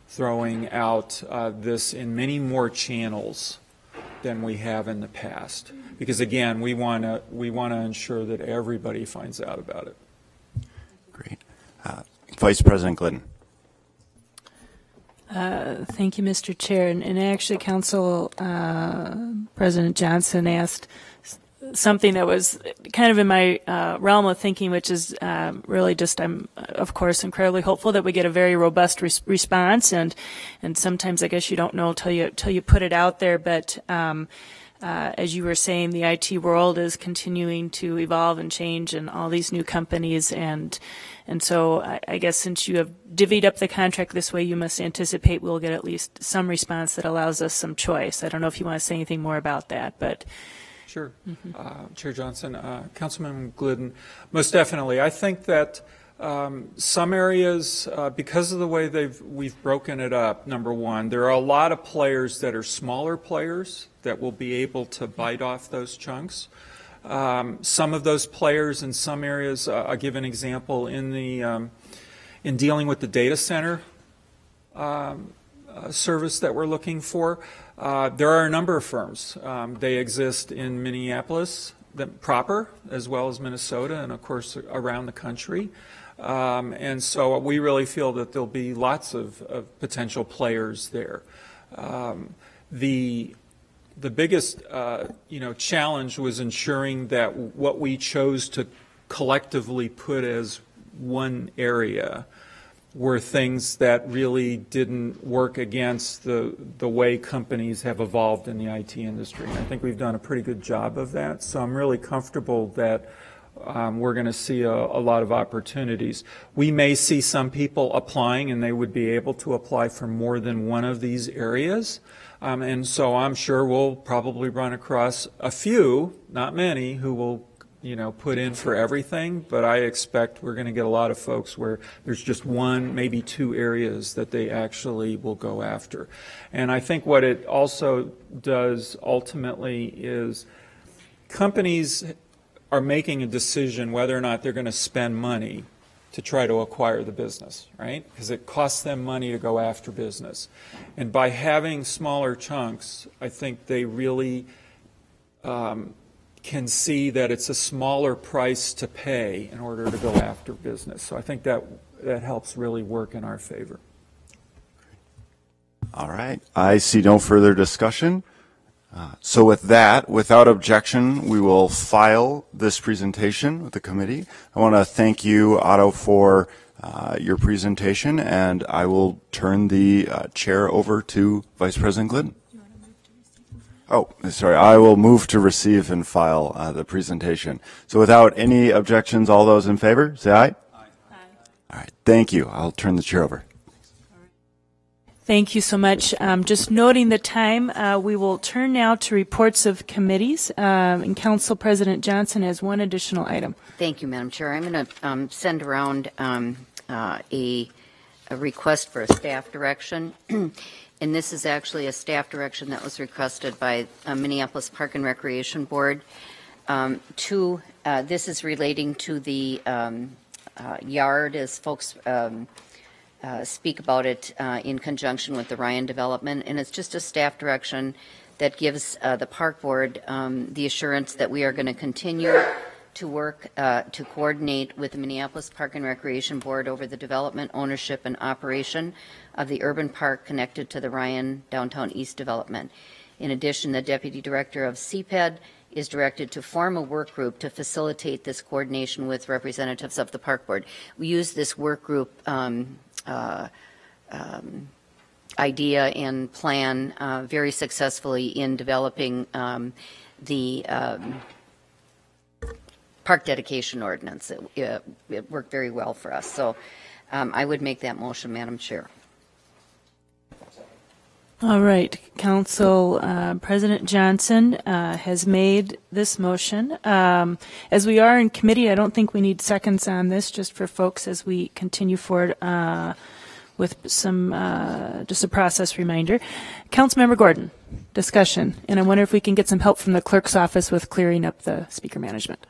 S9: throwing out this in many more channels than we have in the past. Because again, we want to ensure that everybody finds out about it.
S6: Great. Vice President Glidden.
S1: Thank you, Mr. Chair. And actually, Council President Johnson asked something that was kind of in my realm of thinking, which is really just, I'm, of course, incredibly hopeful that we get a very robust response. And sometimes I guess you don't know till you put it out there. But as you were saying, the IT world is continuing to evolve and change, and all these new companies, and so I guess since you have divvied up the contract this way, you must anticipate we'll get at least some response that allows us some choice. I don't know if you want to say anything more about that, but.
S9: Sure. Chair Johnson, Councilman Glidden, most definitely. I think that some areas, because of the way we've broken it up, number one, there are a lot of players that are smaller players that will be able to bite off those chunks. Some of those players in some areas, I'll give an example, in dealing with the data center service that we're looking for. There are a number of firms. They exist in Minneapolis proper, as well as Minnesota, and of course around the country. And so we really feel that there'll be lots of potential players there. The biggest challenge was ensuring that what we chose to collectively put as one area were things that really didn't work against the way companies have evolved in the IT industry. And I think we've done a pretty good job of that. So I'm really comfortable that we're going to see a lot of opportunities. We may see some people applying, and they would be able to apply for more than one of these areas. And so I'm sure we'll probably run across a few, not many, who will put in for everything, but I expect we're going to get a lot of folks where there's just one, maybe two areas that they actually will go after. And I think what it also does ultimately is companies are making a decision whether or not they're going to spend money to try to acquire the business, right? Because it costs them money to go after business. And by having smaller chunks, I think they really can see that it's a smaller price to pay in order to go after business. So I think that helps really work in our favor.
S6: All right. I see no further discussion. So with that, without objection, we will file this presentation with the committee. I want to thank you, Otto, for your presentation, and I will turn the chair over to Vice President Glidden. Oh, sorry. I will move to receive and file the presentation. So without any objections, all those in favor, say aye. Aye. All right. Thank you. I'll turn the chair over.
S1: Thank you so much. Just noting the time, we will turn now to reports of committees. And Council President Johnson has one additional item.
S2: Thank you, Madam Chair. I'm going to send around a request for a staff direction. And this is actually a staff direction that was requested by Minneapolis Park and Recreation Board. This is relating to the yard, as folks speak about it in conjunction with the Ryan development. And it's just a staff direction that gives the Park Board the assurance that we are going to continue to work to coordinate with the Minneapolis Park and Recreation Board over the development, ownership, and operation of the urban park connected to the Ryan Downtown East development. In addition, the Deputy Director of CPED is directed to form a work group to facilitate this coordination with representatives of the Park Board. We use this work group idea and plan very successfully in developing the park dedication ordinance. It worked very well for us. So I would make that motion, Madam Chair.
S1: All right, Council President Johnson has made this motion. As we are in committee, I don't think we need seconds on this, just for folks as we continue forward with some, just a process reminder. Councilmember Gordon, discussion, and I wonder if we can get some help from the clerk's office with clearing up the speaker management.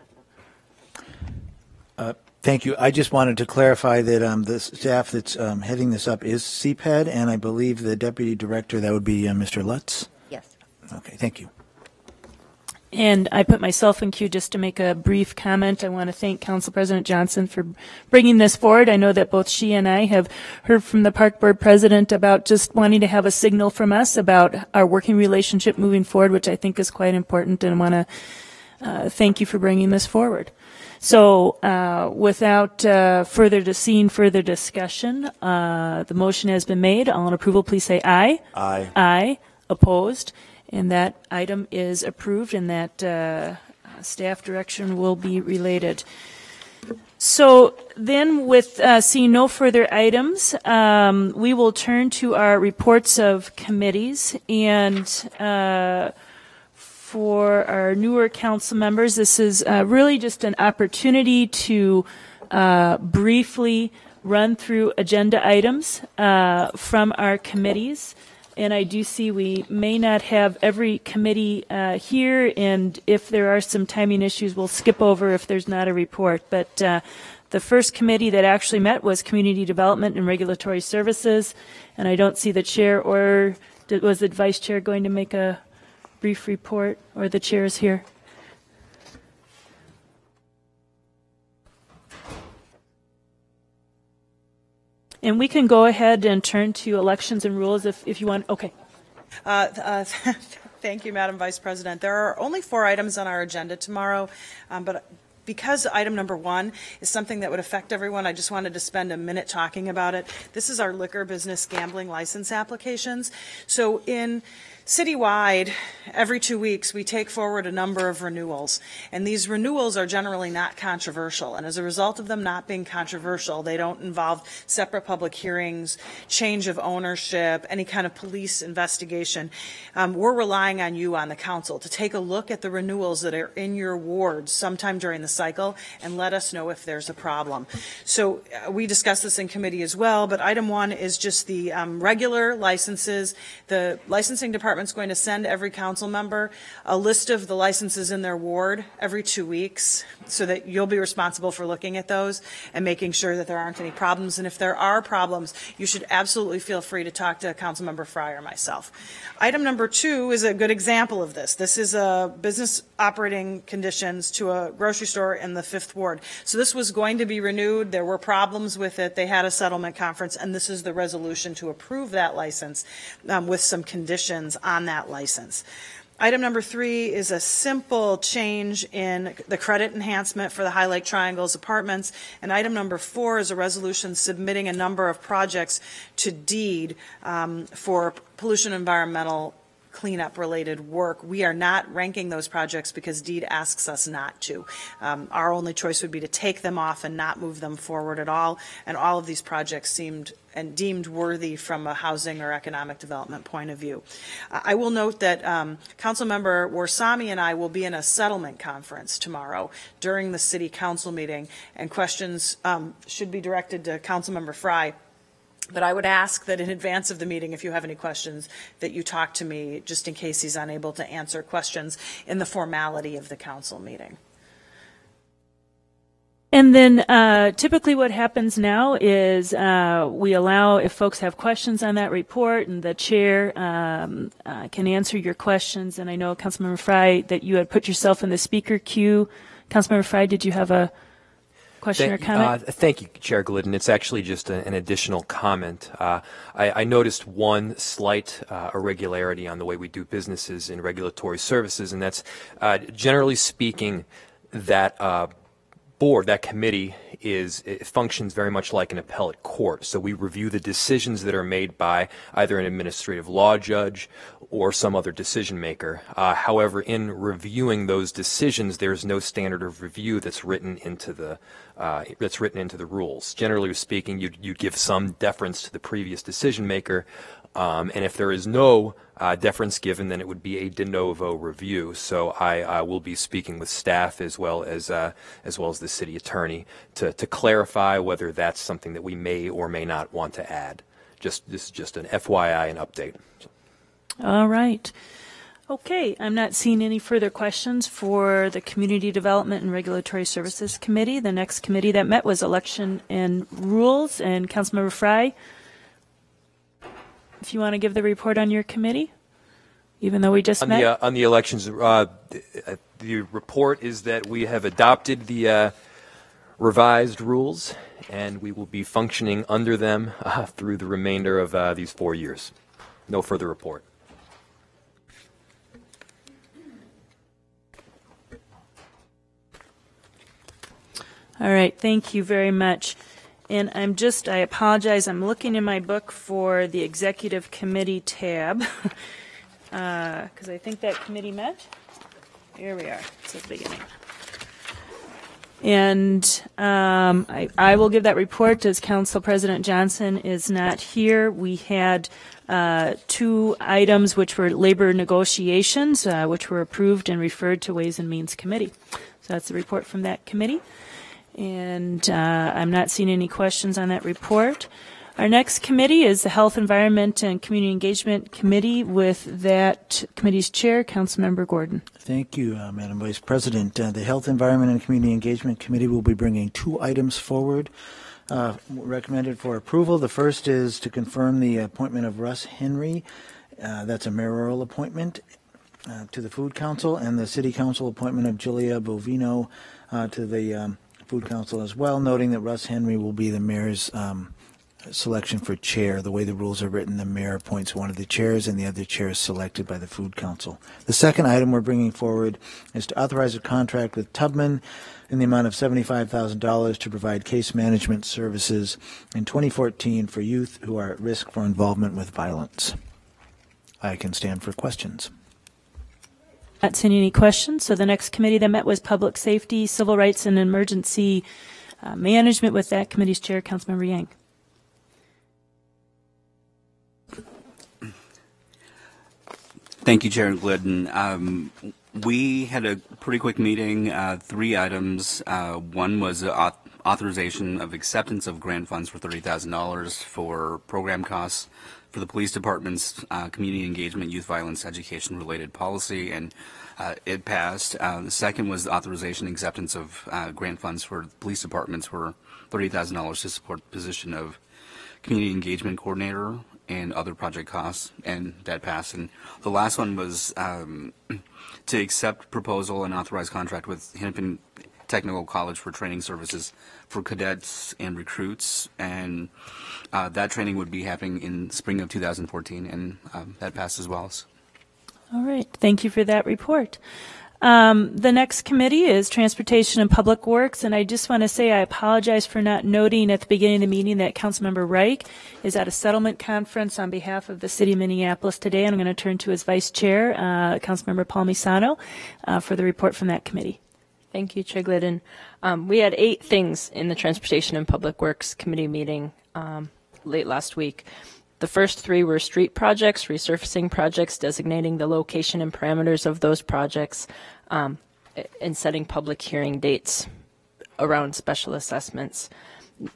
S4: Thank you. I just wanted to clarify that the staff that's heading this up is CPED, and I believe the Deputy Director, that would be Mr. Lutz?
S2: Yes.
S4: Okay, thank you.
S1: And I put myself in queue just to make a brief comment. I want to thank Council President Johnson for bringing this forward. I know that both she and I have heard from the Park Board President about just wanting to have a signal from us about our working relationship moving forward, which I think is quite important, and I want to thank you for bringing this forward. So without further discussion, the motion has been made. All in approval, please say aye.
S6: Aye.
S1: Aye. Opposed? And that item is approved, and that staff direction will be related. So then, with seeing no further items, we will turn to our reports of committees. And for our newer council members, this is really just an opportunity to briefly run through agenda items from our committees. And I do see we may not have every committee here, and if there are some timing issues, we'll skip over if there's not a report. But the first committee that actually met was Community Development and Regulatory Services, and I don't see the chair, or was the vice chair going to make a brief report, or the chair is here? And we can go ahead and turn to elections and rules if you want. Okay.
S10: Thank you, Madam Vice President. There are only 4 items on our agenda tomorrow, but because item number 1 is something that would affect everyone, I just wanted to spend a minute talking about it. This is our liquor business gambling license applications. So in citywide, every 2 weeks, we take forward a number of renewals, and these renewals are generally not controversial, and as a result of them not being controversial, they don't involve separate public hearings, change of ownership, any kind of police investigation. We're relying on you on the council to take a look at the renewals that are in your wards sometime during the cycle and let us know if there's a problem. So we discussed this in committee as well, but item 1 is just the regular licenses. The licensing department is going to send every council member a list of the licenses in their ward every 2 weeks, so that you'll be responsible for looking at those and making sure that there aren't any problems. And if there are problems, you should absolutely feel free to talk to Councilmember Fry or myself. Item number 2 is a good example of this. This is a business operating conditions to a grocery store in the 5th Ward. So this was going to be renewed. There were problems with it. They had a settlement conference, and this is the resolution to approve that license with some conditions on that license. Item number 3 is a simple change in the credit enhancement for the High Lake Triangles apartments. And item number 4 is a resolution submitting a number of projects to DEED for pollution environmental cleanup related work. We are not ranking those projects because DEED asks us not to. Our only choice would be to take them off and not move them forward at all. And all of these projects seemed and deemed worthy from a housing or economic development point of view. I will note that Councilmember Warsami and I will be in a settlement conference tomorrow during the City Council meeting, and questions should be directed to Councilmember Fry. But I would ask that in advance of the meeting, if you have any questions, that you talk to me, just in case he's unable to answer questions in the formality of the council meeting.
S1: And then typically what happens now is we allow, if folks have questions on that report, and the chair can answer your questions. And I know, Councilmember Fry, that you had put yourself in the speaker queue Councilmember Frye, did you have a question or comment?
S11: Thank you, Chair Glidden. It's actually just an additional comment. I noticed one slight irregularity on the way we do businesses in regulatory services, and that's generally speaking that board, that committee, it functions very much like an appellate court. So we review the decisions that are made by either an administrative law judge or some other decision maker. However, in reviewing those decisions, there's no standard of review that's written into the rules. Generally speaking, you'd give some deference to the previous decision maker, and if there is no deference given, then it would be a de novo review. So I will be speaking with staff as well as the city attorney to clarify whether that's something that we may or may not want to add. This is just an FYI and update.
S1: All right. Okay, I'm not seeing any further questions for the Community Development and Regulatory Services Committee. The next committee that met was Election and Rules, and Councilmember Frye, if you want to give the report on your committee, even though we just met.
S11: On the elections, the report is that we have adopted the revised rules, and we will be functioning under them through the remainder of these 4 years. No further report.
S1: All right, thank you very much. And I apologize, I'm looking in my book for the Executive Committee tab, because I think that committee met. Here we are, it's at the beginning. And I will give that report as Council President Johnson is not here. We had 2 items which were labor negotiations, which were approved and referred to Ways and Means Committee. So that's the report from that committee. And I'm not seeing any questions on that report. Our next committee is the Health, Environment, and Community Engagement Committee. With that committee's chair, Councilmember Gordon. Thank you,
S4: Madam Vice President. The Health, Environment, and Community Engagement Committee will be bringing 2 items forward recommended for approval. The first is to confirm the appointment of Russ Henry. That's a mayoral appointment to the Food Council, and the City Council appointment of Julia Bovino to the Food Council as well, noting that Russ Henry will be the mayor's selection for chair. The way the rules are written, the mayor appoints one of the chairs and the other chair is selected by the Food Council. The second item we're bringing forward is to authorize a contract with Tubman in the amount of $75,000 to provide case management services in 2014 for youth who are at risk for involvement with violence. I can stand for questions.
S1: Not seeing any questions. So the next committee that met was Public Safety, Civil Rights, and Emergency Management. With that committee's chair, Councilmember Yang.
S12: Thank you, Chair Glidden. We had a pretty quick meeting, 3 items. One was authorization of acceptance of grant funds for $30,000 for program costs for the police department's community engagement, youth violence, education-related policy, and it passed. The second was the authorization and acceptance of grant funds for police departments for $30,000 to support the position of community engagement coordinator and other project costs, and that passed. And the last one was to accept proposal and authorize contract with Hennepin Technical College for training services for cadets and recruits, and that training would be happening in spring of 2014, and that passed as well.
S1: All right, thank you for that report. The next committee is Transportation and Public Works, and I just want to say I apologize for not noting at the beginning of the meeting that Councilmember Reich is at a settlement conference on behalf of the City of Minneapolis today, and I'm going to turn to his Vice Chair, Councilmember Palmisano, for the report from that committee.
S13: Thank you, Chair Glidden. We had 8 things in the Transportation and Public Works Committee meeting late last week. The first 3 were street projects, resurfacing projects, designating the location and parameters of those projects, and setting public hearing dates around special assessments.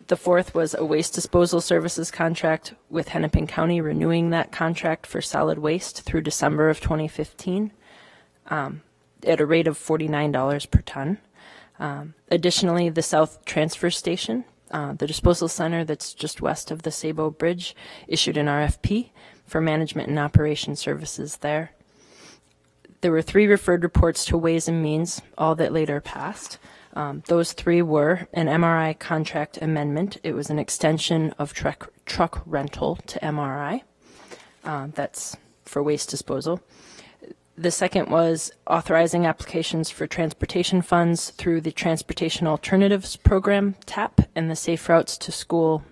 S13: The fourth was a waste disposal services contract with Hennepin County, renewing that contract for solid waste through December of 2015. At a rate of $49 per ton. Additionally, the South Transfer Station, the disposal center that's just west of the Sabo Bridge, issued an RFP for management and operation services there. There were 3 referred reports to Ways and Means, all that later passed. Those 3 were an MRI contract amendment. It was an extension of truck rental to MRI. That's for waste disposal. The second was authorizing applications for transportation funds through the Transportation Alternatives Program, TAP, and the Safe Routes to School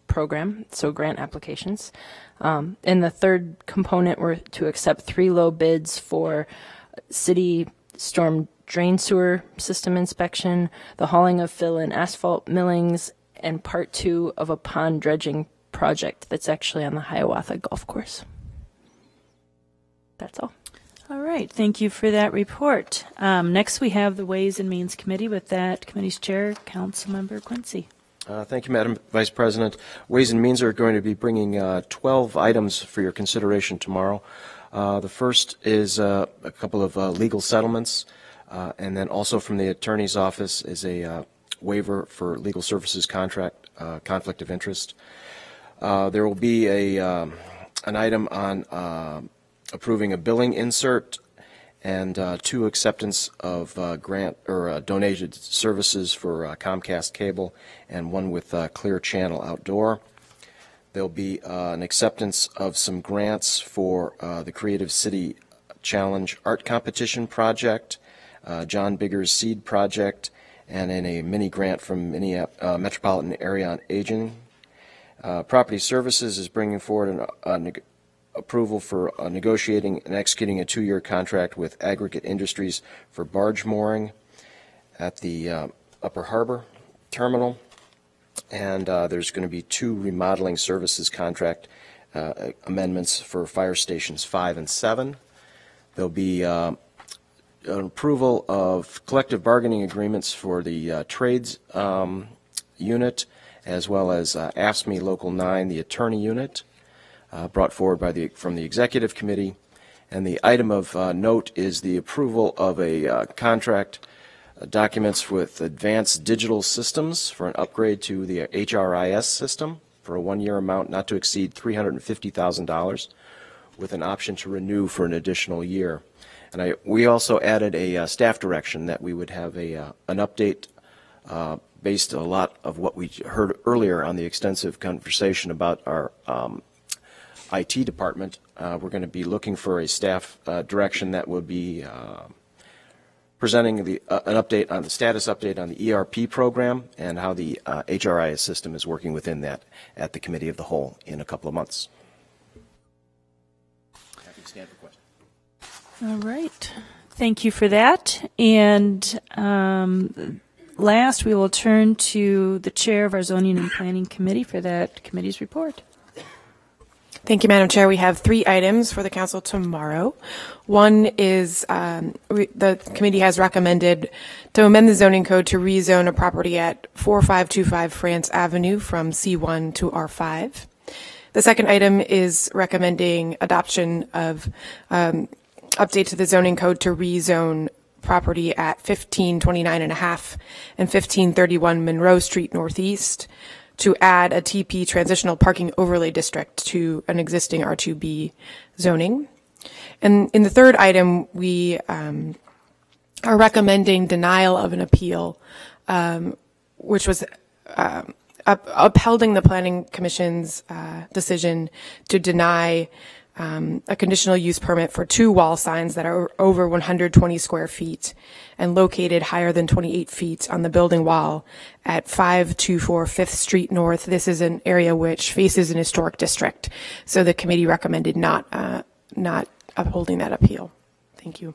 S13: program, so grant applications. And the third component were to accept 3 low bids for city storm drain sewer system inspection, the hauling of fill and asphalt millings, and part 2 of a pond dredging project that's actually on the Hiawatha Golf Course. That's all.
S1: All right, thank you for that report. Next, we have the Ways and Means Committee. With that committee's chair, Councilmember Quincy.
S14: Thank you, Madam Vice President. Ways and Means are going to be bringing 12 items for your consideration tomorrow. The first is a couple of legal settlements, and then also from the Attorney's Office is a waiver for legal services contract conflict of interest. There will be an item on approving a billing insert and 2 acceptance of grant or donated services for Comcast cable and 1 with Clear Channel Outdoor. There'll be an acceptance of some grants for the Creative City Challenge Art Competition Project, John Bigger's Seed Project, and in a mini grant from Metropolitan Area on Aging. Property Services is bringing forward an approval for negotiating and executing a 2-year contract with Aggregate Industries for barge mooring at the Upper Harbor Terminal. And there's going to be 2 remodeling services contract amendments for fire stations 5 and 7. There'll be an approval of collective bargaining agreements for the trades unit, as well as AFSCME Local 9, the attorney unit, brought forward from the Executive Committee. And the item of note is the approval of a contract documents with Advanced Digital Systems for an upgrade to the HRIS system for a 1-year amount not to exceed $350,000 with an option to renew for an additional year. And we also added a staff direction that we would have an update based a lot of what we heard earlier on the extensive conversation about our IT department. We're going to be looking for a staff direction that would be presenting an update on the status update on the ERP program and how the HRIS system is working within that at the Committee of the Whole in a couple of months. Happy to stand for questions.
S1: All right. Thank you for that. And last, we will turn to the chair of our Zoning and Planning Committee for that committee's report.
S5: Thank you, Madam Chair. We have 3 items for the council tomorrow. One is the committee has recommended to amend the zoning code to rezone a property at 4525 France Avenue from C1 to R5. The second item is recommending adoption of update to the zoning code to rezone property at 1529 and a half and 1531 Monroe Street Northeast to add a TP transitional parking overlay district to an existing R2B zoning. And in the third item, we are recommending denial of an appeal, which was upholding the Planning Commission's decision to deny a conditional use permit for 2 wall signs that are over 120 square feet and located higher than 28 feet on the building wall at 524 5th Street North. This is an area which faces an historic district. So the committee recommended not upholding that appeal. Thank you.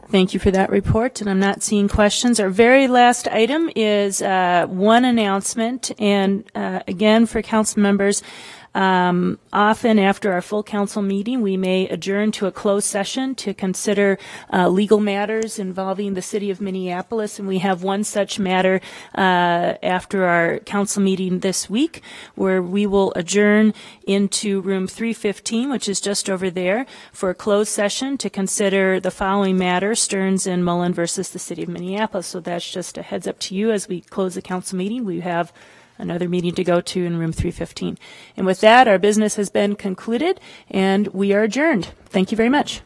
S1: Thank you for that report, and I'm not seeing questions. Our very last item is one announcement, and again, for council members, often after our full council meeting, we may adjourn to a closed session to consider legal matters involving the city of Minneapolis, and we have one such matter after our council meeting this week, where we will adjourn into room 315, which is just over there, for a closed session to consider the following matter: Stearns and Mullen versus the city of Minneapolis. So that's just a heads up to you as we close the council meeting. We have another meeting to go to in room 315. And with that, our business has been concluded, and we are adjourned. Thank you very much.